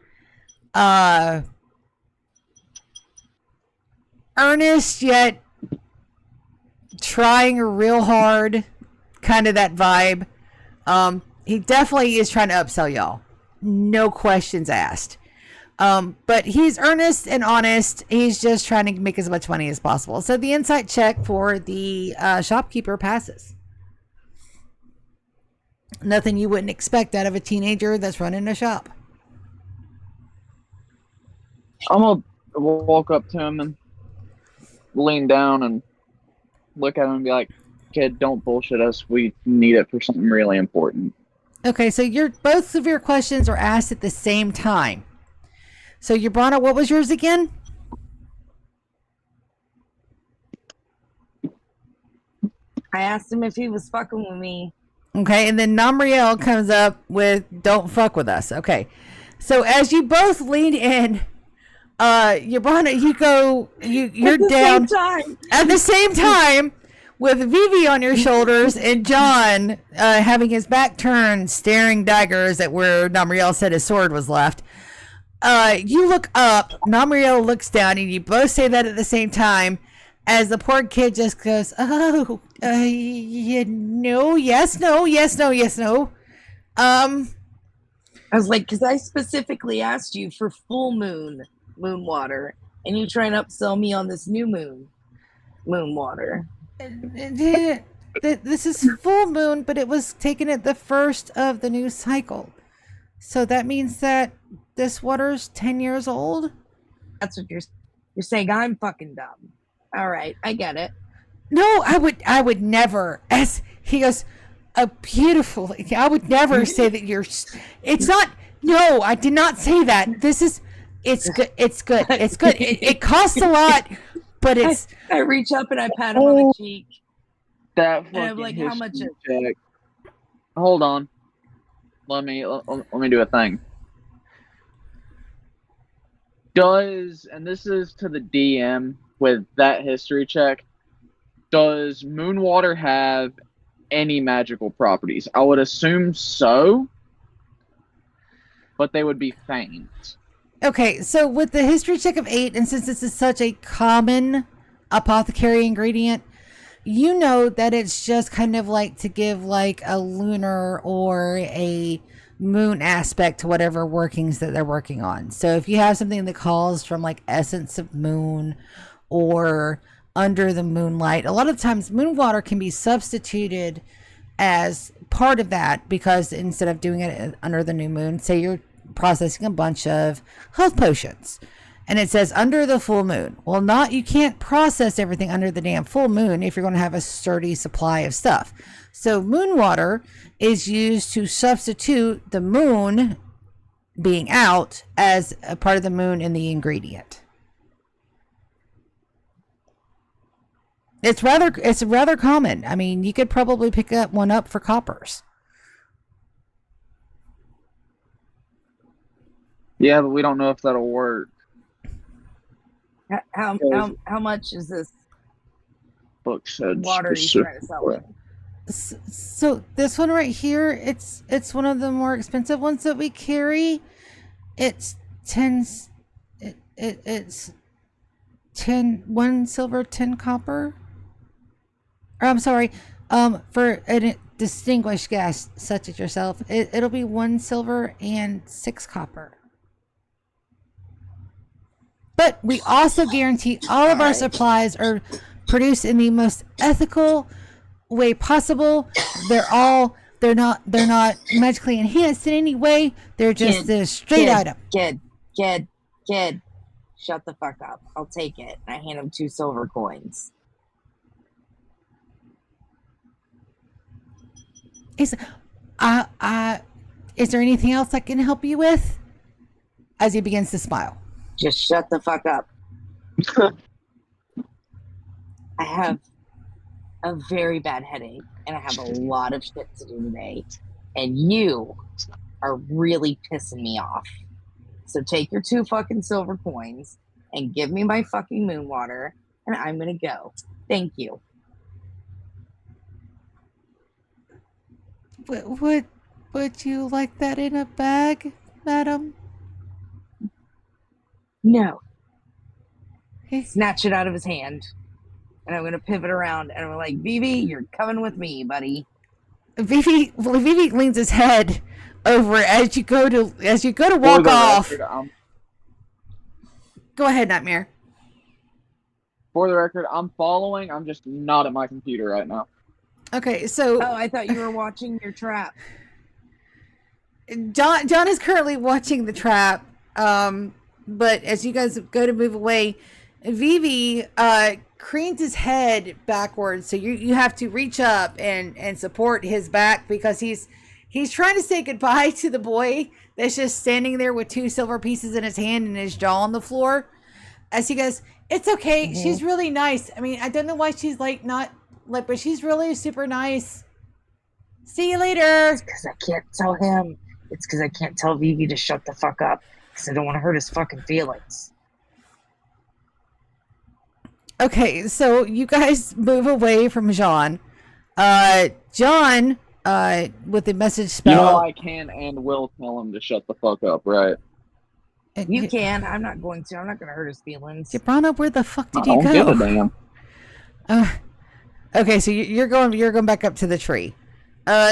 earnest yet trying real hard, kind of that vibe. He definitely is trying to upsell y'all. No questions asked. But he's earnest and honest. He's just trying to make as much money as possible. So the insight check for the shopkeeper passes. Nothing you wouldn't expect out of a teenager that's running a shop. I'm gonna walk up to him and lean down and look at him and be like, "Kid, don't bullshit us. We need it for something really important." Okay, so both of your questions are asked at the same time. So Urbana, what was yours again? I asked him if he was fucking with me. Okay, and then Namriel comes up with "Don't fuck with us." Okay, so as you both lean in, Urbana, you're down at the same time with Vivi on your shoulders and John having his back turned, staring daggers at where Namriel said his sword was left. You look up, Namriel looks down, and you both say that at the same time as the poor kid just goes, "Oh, no, yes, no, yes, no, yes, no." I was like, because I specifically asked you for full moon water, and you try and upsell me on this new moon water. This is full moon, but it was taken at the first of the new cycle. So that means that this water's 10 years old? That's what you're saying. I'm fucking dumb. All right, I get it. No, I would never. As he goes, a beautiful. I would never say that you're. It's not. No, I did not say that. This is. It's good. It's good. It's good. It costs a lot, but it's. I reach up and I pat him on the cheek. That fucking And I'm like, how much is check. Hold on. Let me do a thing. And this is to the DM with that history check, does Moonwater have any magical properties? I would assume so, but they would be faint. Okay, so with the history check of 8, and since this is such a common apothecary ingredient, you know that it's just kind of like to give like a lunar or a moon aspect to whatever workings that they're working on. So if you have something that calls from like essence of moon or under the moonlight, a lot of times moon water can be substituted as part of that, because instead of doing it under the new moon, say you're processing a bunch of health potions and it says under the full moon. Well, you can't process everything under the damn full moon if you're going to have a sturdy supply of stuff. So moon water is used to substitute the moon being out as a part of the moon in the ingredient. It's rather common. I mean, you could probably pick one up for coppers. Yeah, but we don't know if that'll work. How much is this Book said water you trying to sell me? So this one right here, it's one of the more expensive ones that we carry. It's 10. It's 1 silver, 10 copper. Or, I'm sorry. For a distinguished guest such as yourself, it'll be 1 silver and 6 copper. But we also guarantee all of our supplies are produced in the most ethical way possible. They're not magically enhanced in any way. They're just a straight item. Kid, shut the fuck up. I'll take it. I hand him 2 silver coins. Is there anything else I can help you with? As he begins to smile. Just shut the fuck up. I have a very bad headache and I have a lot of shit to do today. And you are really pissing me off. So take your 2 fucking silver coins and give me my fucking moon water and I'm gonna go. Thank you. Would you like that in a bag, madam? No. Okay. Snatch it out of his hand. And I'm going to pivot around and I'm like, Vivi, you're coming with me, buddy. Vivi leans his head over as you go to walk off. Go ahead, Nightmare. For the record, I'm following. I'm just not at my computer right now. Okay, so... Oh, I thought you were watching your trap. John is currently watching the trap. But as you guys go to move away, Vivi cranes his head backwards, so you have to reach up and support his back because he's trying to say goodbye to the boy that's just standing there with two silver pieces in his hand and his jaw on the floor. As he goes, it's okay. Mm-hmm. She's really nice. I mean, I don't know why she's like not like, but she's really super nice. See you later. It's because I can't tell him. It's because I can't tell Vivi to shut the fuck up because I don't want to hurt his fucking feelings. Okay, so you guys move away from John. John, with the message spell. I can and will tell him to shut the fuck up, right? You can. I'm not going to. I'm not going to hurt his feelings. Jabrana, where the fuck did I you don't go? give a damn. Okay, so you're going back up to the tree.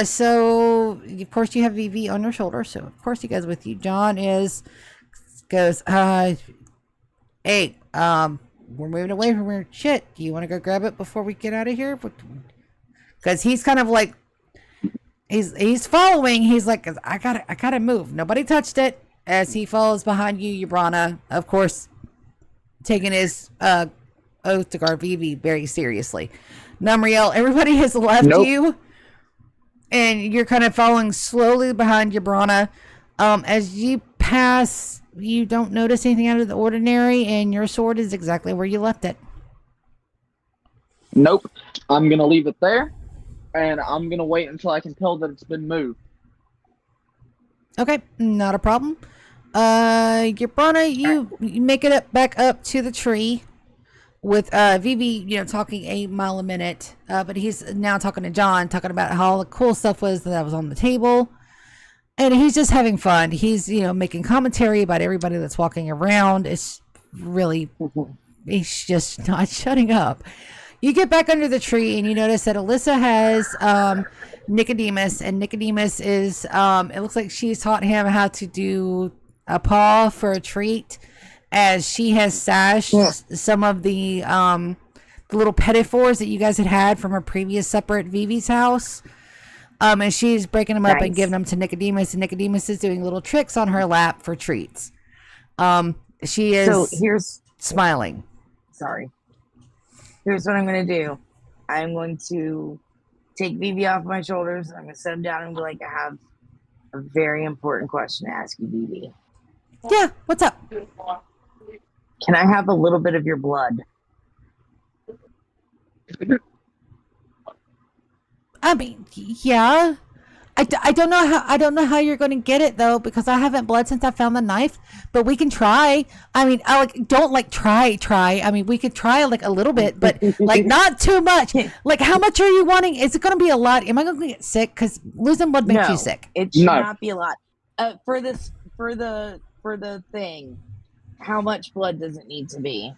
So of course you have Vivi on your shoulder, so of course he goes with you. John goes, hey, we're moving away from your shit. Do you want to go grab it before we get out of here? Because he's kind of like, he's following. He's like, I gotta move. Nobody touched it. As he follows behind you, Yabrana, of course, taking his oath to guard Vivi very seriously. Numriel, everybody has left you. And you're kind of following slowly behind Yabrana. As you pass, you don't notice anything out of the ordinary, and your sword is exactly where you left it. Nope. I'm going to leave it there, and I'm going to wait until I can tell that it's been moved. Okay, not a problem. Yabrana, you make it back up to the tree with Vivi, talking 8 mile a minute. But he's now talking to John, talking about how all the cool stuff was that was on the table. And he's just having fun. He's, making commentary about everybody that's walking around. It's really, he's just not shutting up. You get back under the tree and you notice that Alyssa has Nicodemus. And Nicodemus is, it looks like she's taught him how to do a paw for a treat, as she has stashed some of the little petitfours that you guys had from her previous supper at Vivi's house. And she's breaking them up and giving them to Nicodemus, and Nicodemus is doing little tricks on her lap for treats. She is smiling. Sorry. Here's what I'm going to do. I'm going to take Vivi off my shoulders. I'm going to sit him down and be like, I have a very important question to ask you, Vivi. Yeah, what's up? Can I have a little bit of your blood? I mean, yeah. I don't know how you're going to get it though, because I haven't bled since I found the knife, but we can try. I mean, don't try. I mean, we could try like a little bit, but like not too much. Like, how much are you wanting? Is it going to be a lot? Am I going to get sick? Because losing blood makes you sick. It should not be a lot. For the thing, how much blood does it need to be?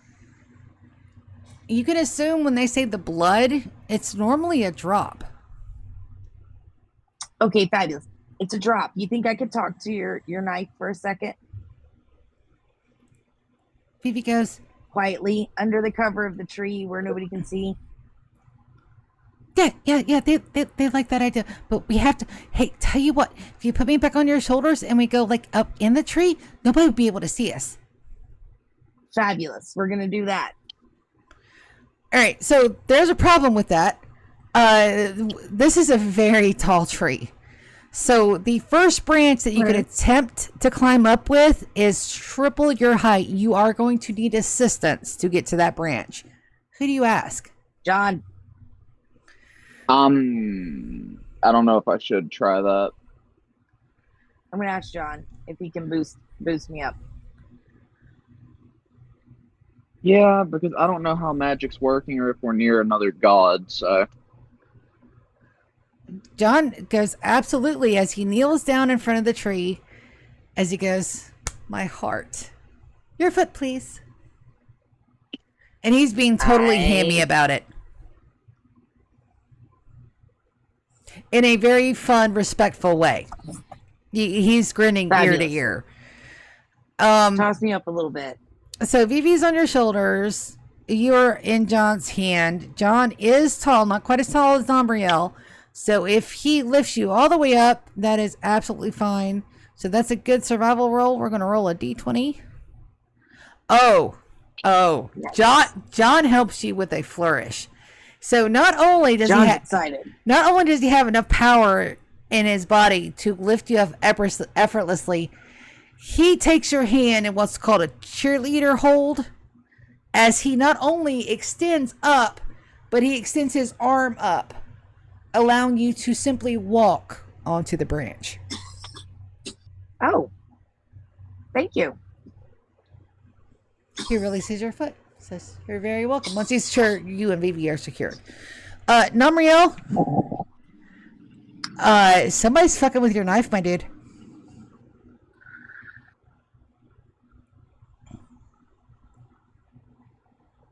You can assume when they say the blood, it's normally a drop. Okay, fabulous. It's a drop. You think I could talk to your knife for a second? Vivi goes, quietly under the cover of the tree where nobody can see. Yeah. They like that idea, but we have to. Hey, tell you what, if you put me back on your shoulders and we go like up in the tree, nobody would be able to see us. Fabulous. We're gonna do that. All right. So there's a problem with that. This is a very tall tree. So the first branch that you could attempt to climb up with is triple your height. You are going to need assistance to get to that branch. Who do you ask? John. I don't know if I should try that. I'm gonna ask John if he can boost me up. Yeah, because I don't know how magic's working or if we're near another god, so. John goes, absolutely, as he kneels down in front of the tree, as he goes, my heart. Your foot, please. And he's being totally hammy about it. In a very fun, respectful way. He's grinning ear to ear. Toss me up a little bit. So Vivi's on your shoulders. You're in John's hand. John is tall, not quite as tall as Zombriel, So if he lifts you all the way up, that is absolutely fine. So that's a good survival roll. We're going to roll a d20. Oh, Yes. John helps you with a flourish. So not only does John's excited. not only does he have enough power in his body to lift you up effortlessly, he takes your hand in what's called a cheerleader hold, as he not only extends up, but he extends his arm up, allowing you to simply walk onto the branch. Oh, thank you. He releases your foot. Says, you're very welcome. Once he's sure you and Vivi are secured. Namriel, somebody's fucking with your knife, my dude.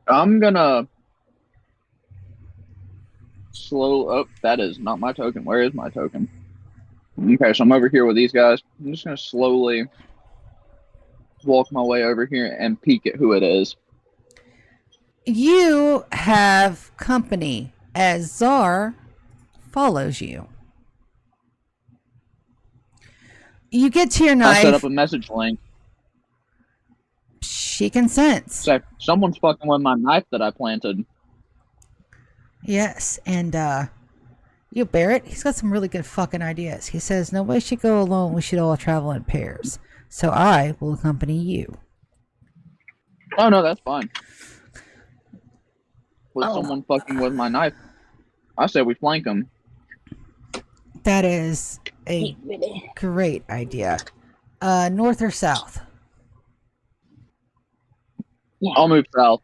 I'm gonna slow up. That is not my token. Where is my token? Okay, so I'm over here with these guys. I'm just gonna slowly walk my way over here and peek at who it is. You have company as Czar follows you. You get to your knife. I set up a message link. She consents. Say, someone's fucking with my knife that I planted. Yes, and you Barrett, he's got some really good fucking ideas. He says nobody should go alone. We should all travel in pairs. So I will accompany you. Oh no, that's fine. With someone fucking with my knife, I say we flank them. That is a great idea. North or south? Yeah. I'll move south.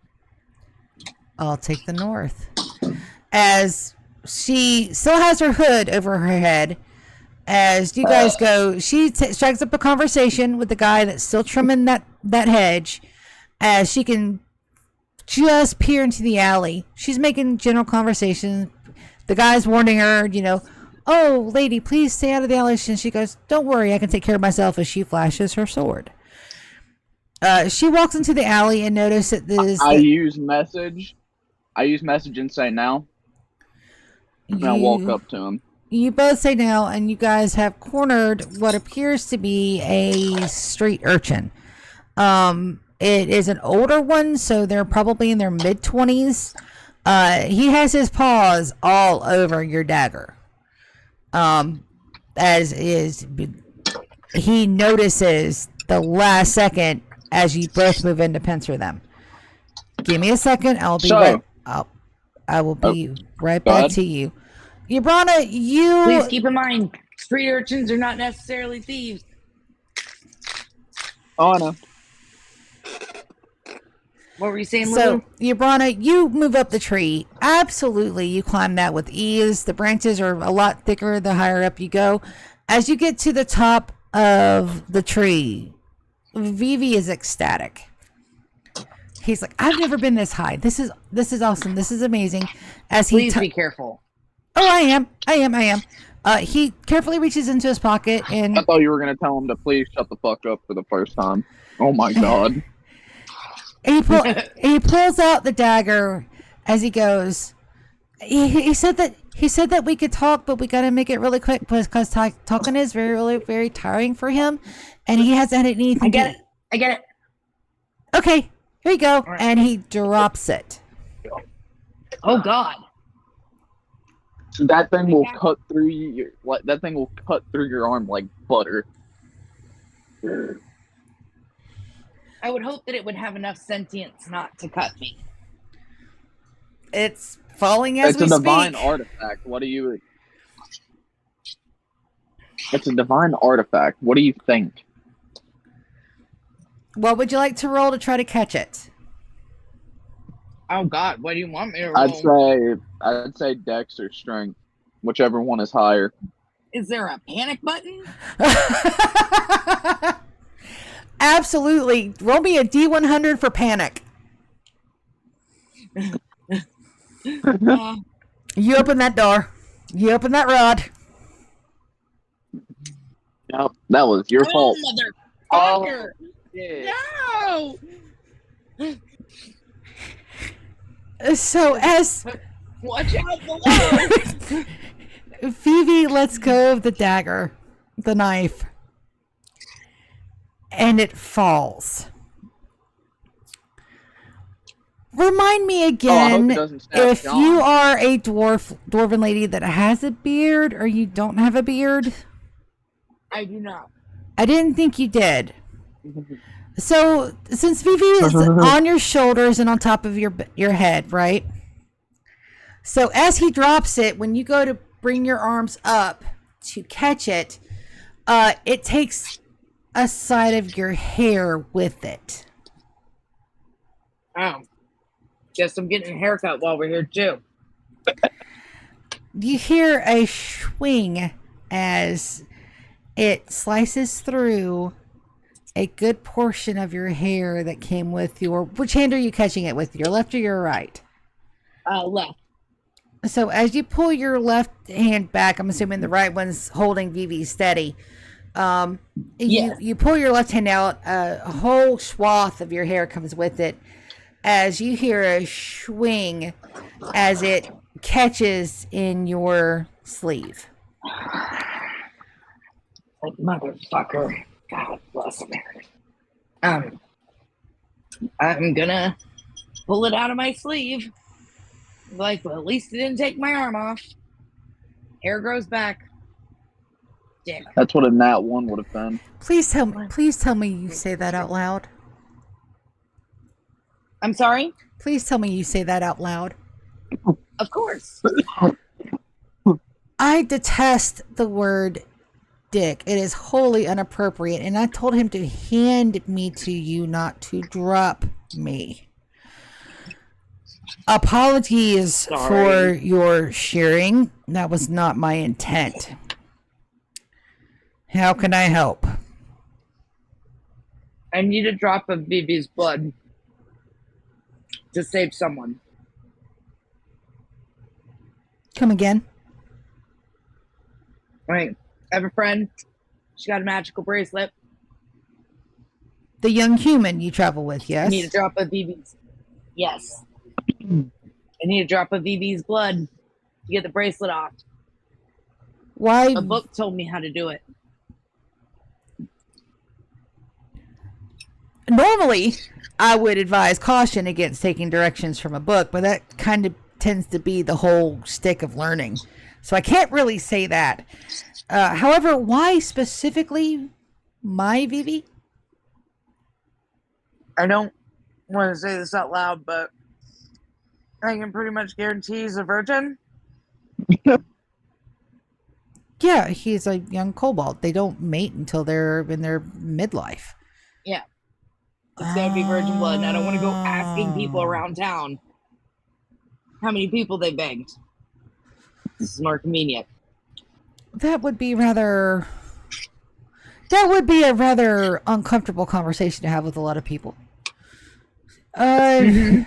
I'll take the north. As she still has her hood over her head, as you guys go, she strikes up a conversation with the guy that's still trimming that hedge, as she can just peer into the alley. She's making general conversation. The guy's warning her, oh, lady, please stay out of the alley. And she goes, don't worry, I can take care of myself, as she flashes her sword. She walks into the alley and notices that I use message and say now. And I walk up to him. You both say now, and you guys have cornered what appears to be a street urchin. It is an older one, so they're probably in their mid-20s. He has his paws all over your dagger. He notices the last second as you both move in to pincer them. Give me a second. I will be right back to you. Yabrana, Please keep in mind, street urchins are not necessarily thieves. Oh, I know. What were you saying, So, Lulu? Yabrana, you move up the tree. Absolutely, you climb that with ease. The branches are a lot thicker the higher up you go. As you get to the top of the tree, Vivi is ecstatic. He's like, I've never been this high. This is awesome. This is amazing. As Please be careful. Oh, I am. He carefully reaches into his pocket and I thought you were gonna tell him to please shut the fuck up for the first time. Oh my god. he pulls out the dagger as he goes. He said that we could talk, but we got to make it really quick because talking is really very tiring for him, and he hasn't had anything. I get it. Okay, here you go, Right. and he drops it. Oh God. That thing will cut through you. That thing will cut through your arm like butter. I would hope that it would have enough sentience not to cut me. It's falling as It's a we divine speak. artifact. What do you? It's a divine artifact. What do you think? What would you like to roll to try to catch it? Oh God, what do you want me to roll? I'd say Dex or Strength, whichever one is higher. Is there a panic button? Absolutely. Roll me a D100 for panic. You open that door. You open that rod. Yep, that was your fault. Motherfucker! Yeah. No! So as Watch out below! Phoebe lets go of the dagger, the knife, and it falls. Remind me Oh, I hope it again doesn't stab if John. you are a dwarven lady that has a beard or you don't have a beard. I do not. I didn't think you did. So, since Vivi is on your shoulders and on top of your head, right? So, as he drops it, when you go to bring your arms up to catch it, it takes a side of your hair with it. Oh. Guess I'm getting a haircut while we're here, too. You hear a swing as it slices through a good portion of your hair that came with your... Which hand are you catching it with? Your left or your right? Left. So as you pull your left hand back, I'm assuming the right one's holding Vivi steady. You pull your left hand out, a whole swath of your hair comes with it as you hear a swing as it catches in your sleeve. Like, motherfucker. God bless America. I'm gonna pull it out of my sleeve. Like, well, at least it didn't take my arm off. Hair grows back. Damn it. That's what a nat 1 would have been. Please tell me you say that out loud. I'm sorry? Please tell me you say that out loud. Of course. I detest the word dick. It is wholly inappropriate, and I told him to hand me to you, not to drop me. Apologies for your shearing. That was not my intent. How can I help? I need a drop of Vivi's blood to save someone. Come again? Right. I have a friend. She got a magical bracelet. The young human you travel with, yes? I need a drop of Vivi's. Yes. I need a drop of Vivi's blood to get the bracelet off. Why? A book told me how to do it. Normally, I would advise caution against taking directions from a book, but that kind of tends to be the whole stick of learning. So I can't really say that. However, why specifically my Vivi? I don't want to say this out loud, but I can pretty much guarantee he's a virgin. Yeah, he's a young kobold. They don't mate until they're in their midlife. Yeah. It's gotta be virgin blood, and I don't want to go asking people around town how many people they banged. This is more convenient. That would be rather... That would be a rather uncomfortable conversation to have with a lot of people. Yeah.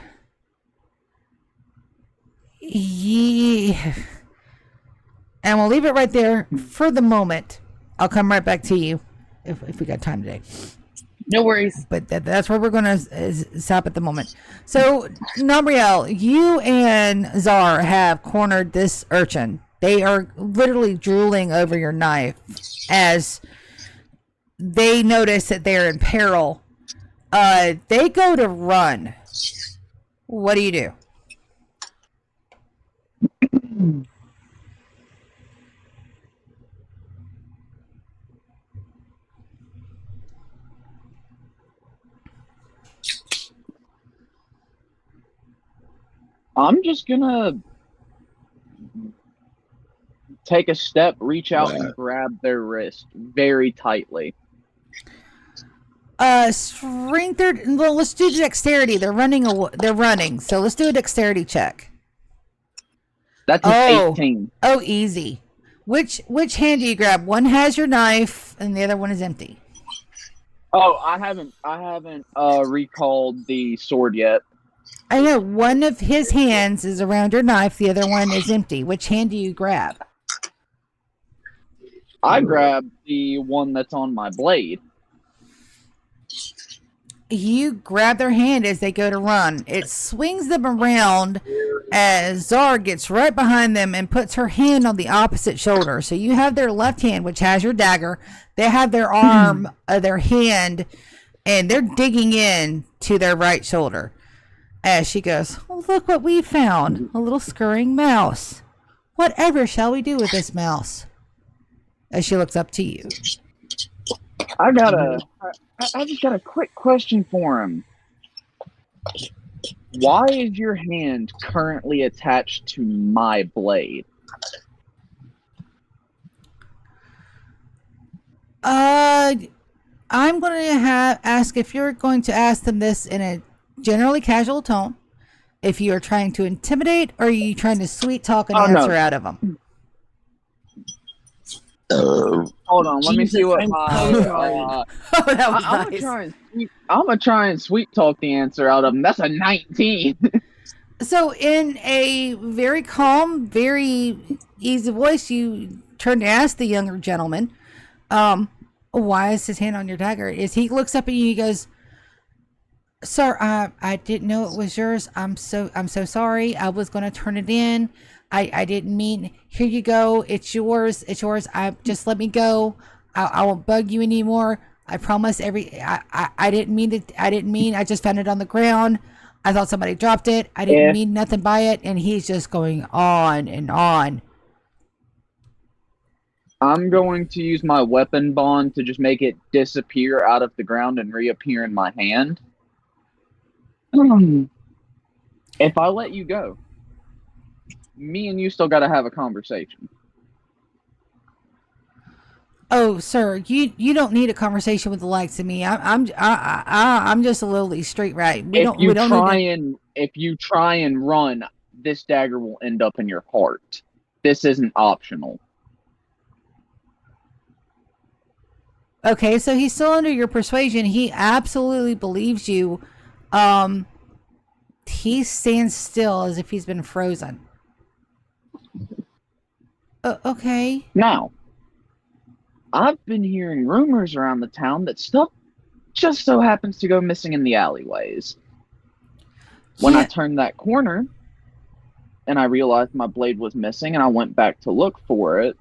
And we'll leave it right there for the moment. I'll come right back to you if we got time today. No worries. But that's where we're going to stop at the moment. So, Namriel, you and Czar have cornered this urchin. They are literally drooling over your knife as they notice that they're in peril. They go to run. What do you do? I'm just gonna take a step, reach out, and grab their wrist very tightly. Strength. Well, let's do dexterity. They're running. They're running. So let's do a dexterity check. That's an 18. Oh, easy. Which hand do you grab? One has your knife, and the other one is empty. Oh, I haven't recalled the sword yet. I know one of his hands is around your knife, the other one is empty. Which hand do you grab? I grab the one that's on my blade. You grab their hand as they go to run. It swings them around as Zara gets right behind them and puts her hand on the opposite shoulder. So you have their left hand, which has your dagger. They have their arm, their hand, and they're digging in to their right shoulder. As she goes, oh, look what we found. A little scurrying mouse. Whatever shall we do with this mouse? As she looks up to you. I just got a quick question for him. Why is your hand currently attached to my blade? I'm going to ask if you're going to ask them this in a generally casual tone. If you are trying to intimidate, or are you trying to sweet talk an answer out of them? Hold on, let me see what I'm my. so sorry. Oh, that was I'm gonna try and sweet talk the answer out of him. That's a 19. So, in a very calm, very easy voice, you turn to ask the younger gentleman, why is his hand on your dagger? Is he looks up at you, he goes, sir, I didn't know it was yours. I'm so sorry. I was going to turn it in. I didn't mean, here you go. It's yours. Just let me go. I won't bug you anymore. I promise I didn't mean, I just found it on the ground. I thought somebody dropped it. I didn't mean nothing by it. And he's just going on and on. I'm going to use my weapon bond to just make it disappear out of the ground and reappear in my hand. If I let you go, me and you still got to have a conversation. Oh, sir, you don't need a conversation with the likes of me. I'm just a lowly street rat. If you try and run, this dagger will end up in your heart. This isn't optional. Okay, so he's still under your persuasion. He absolutely believes you. He stands still as if he's been frozen. Okay. Now, I've been hearing rumors around the town that stuff just so happens to go missing in the alleyways. When I turned that corner and I realized my blade was missing and I went back to look for it,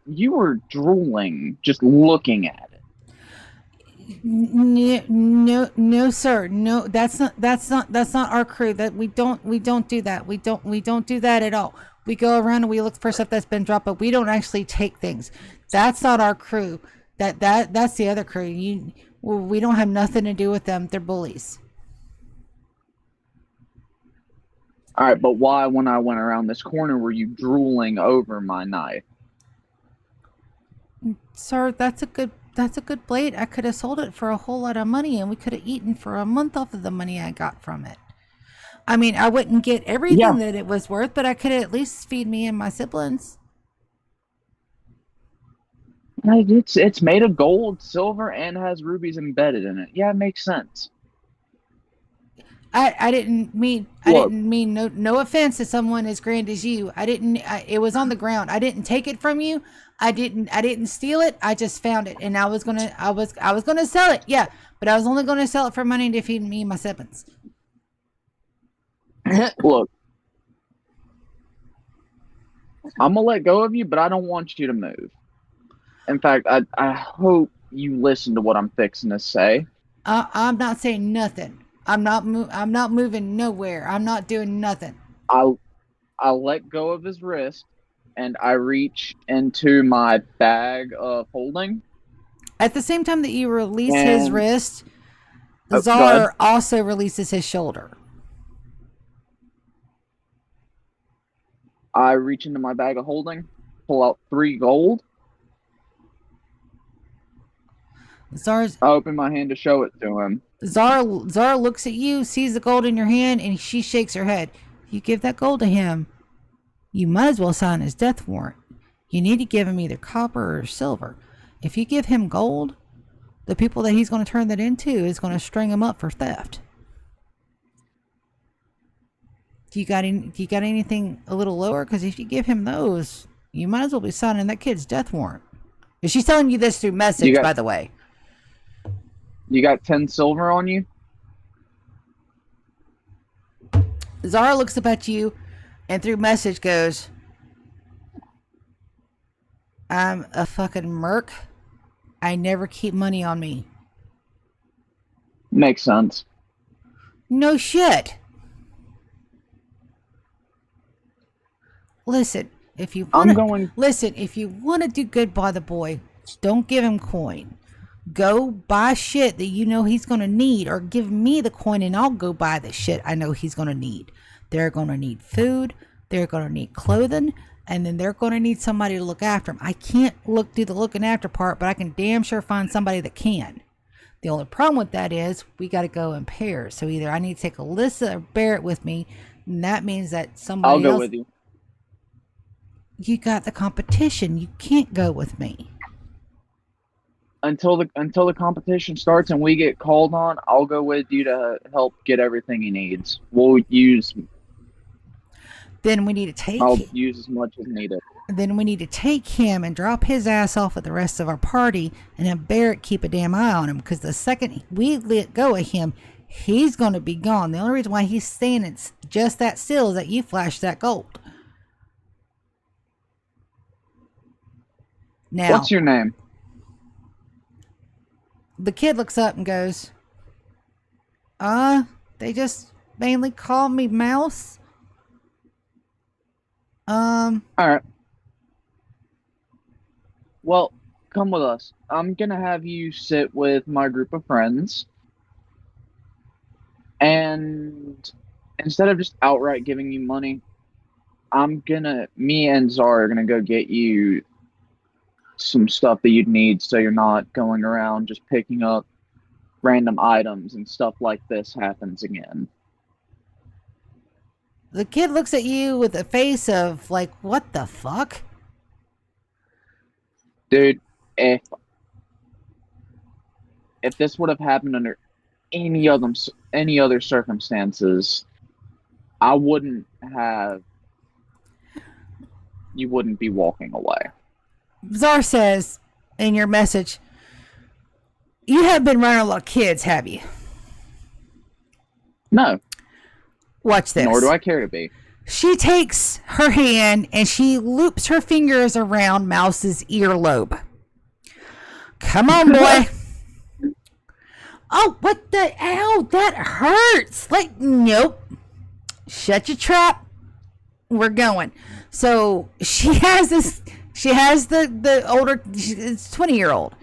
you were drooling just looking at it. No, sir. No, that's not our crew. That we don't do that. We don't do that at all. We go around and we look for stuff that's been dropped, but we don't actually take things. That's not our crew. That's the other crew. We don't have nothing to do with them. They're bullies. All right, but why, when I went around this corner, were you drooling over my knife? Sir, that's a good blade. I could have sold it for a whole lot of money, and we could have eaten for a month off of the money I got from it. I mean, I wouldn't get everything that it was worth, but I could at least feed me and my siblings. It's made of gold, silver, and has rubies embedded in it. Yeah, it makes sense. I didn't mean no offense to someone as grand as you. It was on the ground. I didn't take it from you. I didn't steal it. I just found it, and I was gonna sell it. Yeah, but I was only gonna sell it for money to feed me and my siblings. Look, I'm gonna let go of you, but I don't want you to move. In fact, I hope you listen to what I'm fixing to say. I'm not saying nothing. I'm not moving nowhere. I'm not doing nothing. I let go of his wrist, and I reach into my bag of holding. At the same time that you release his wrist, Oh, Czar also releases his shoulder. I reach into my bag of holding, pull out 3 gold. I open my hand to show it to him. Zara looks at you, sees the gold in your hand, and she shakes her head. You give that gold to him, you might as well sign his death warrant. You need to give him either copper or silver. If you give him gold, the people that he's going to turn that into is going to string him up for theft. Do you got anything a little lower? Because if you give him those, you might as well be signing that kid's death warrant. She's telling you this through message, by the way. You got 10 silver on you? Zara looks up at you and through message goes, I'm a fucking merc. I never keep money on me. Makes sense. No shit. Listen, if you want to do good by the boy, don't give him coin. Go buy shit that you know he's going to need, or give me the coin and I'll go buy the shit I know he's going to need. They're going to need food, they're going to need clothing, and then they're going to need somebody to look after him. I can't do the looking after part, but I can damn sure find somebody that can. The only problem with that is we got to go in pairs. So either I need to take Alyssa or Barrett with me, and that means that somebody I'll go else... with you. You got the competition. You can't go with me. Until the competition starts and we get called on, I'll go with you to help get everything he needs. Then we need to take... I'll use as much as needed. Then we need to take him and drop his ass off with the rest of our party and have Barrett keep a damn eye on him, because the second we let go of him, he's going to be gone. The only reason why he's standing just that still is that you flashed that gold. Now, what's your name? The kid looks up and goes, they just mainly call me Mouse. Alright. Well, come with us. I'm gonna have you sit with my group of friends. And instead of just outright giving you money, me and Zara are gonna go get you some stuff that you'd need so you're not going around just picking up random items and stuff like this happens again. The kid looks at you with a face of like, what the fuck? Dude, if this would have happened under any other circumstances, you wouldn't be walking away. Zar says in your message, you have been running a lot of kids, have you? No. Watch this. Nor do I care to be. She takes her hand and she loops her fingers around Mouse's earlobe. Come on, boy. Oh, what the hell? That hurts. Like, nope. Shut your trap. We're going. So she has the older, it's 20-year-old.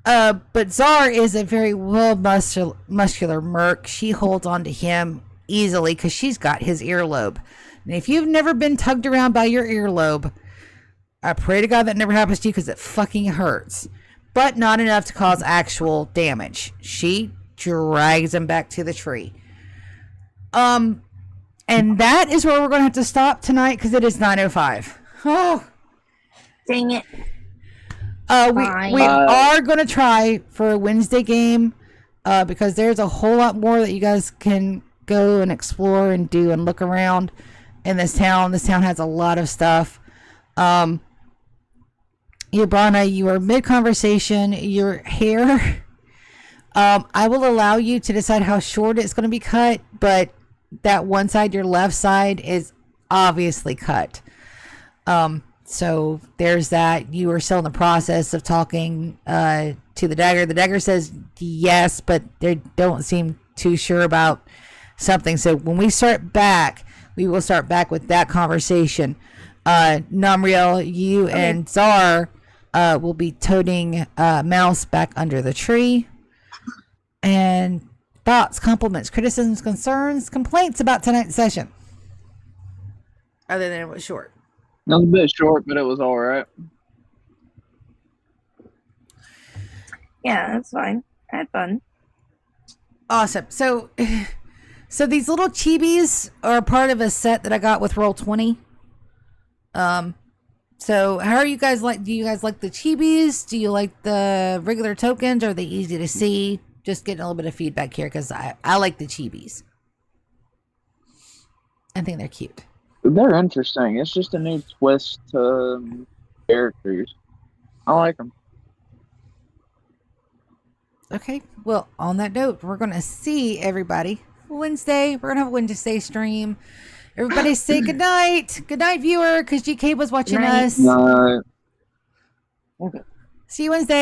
But Zar is a very well muscular merc. She holds on to him easily because she's got his earlobe. And if you've never been tugged around by your earlobe, I pray to God that never happens to you, because it fucking hurts. But not enough to cause actual damage. She drags him back to the tree. And that is where we're going to have to stop tonight, because it is 9:05. Oh. Dang it. We are going to try for a Wednesday game, because there's a whole lot more that you guys can go and explore and do and look around in this town. This town has a lot of stuff. Brana, you are mid-conversation. Your hair, I will allow you to decide how short it's going to be cut, but that one side, your left side, is obviously cut. So there's that. You are still in the process of talking to the dagger. The dagger says yes, but they don't seem too sure about something. So when we start back, we will start back with that conversation. Namriel, you and Zar will be toting Mouse back under the tree. And thoughts, compliments, criticisms, concerns, complaints about tonight's session, other than it was short. It was a bit short, but it was all right. Yeah, that's fine. I had fun. Awesome. So these little chibis are part of a set that I got with Roll20. So how are you guys like? Do you guys like the chibis? Do you like the regular tokens? Are they easy to see? Just getting a little bit of feedback here, because I like the chibis. I think they're cute. They're interesting. It's just a new twist to characters. I like them. Okay. Well, on that note, we're gonna see everybody Wednesday. We're gonna have a Wednesday stream. Everybody say good night. Good night, viewer, because GK was watching Night. us. No. Okay. See you Wednesday.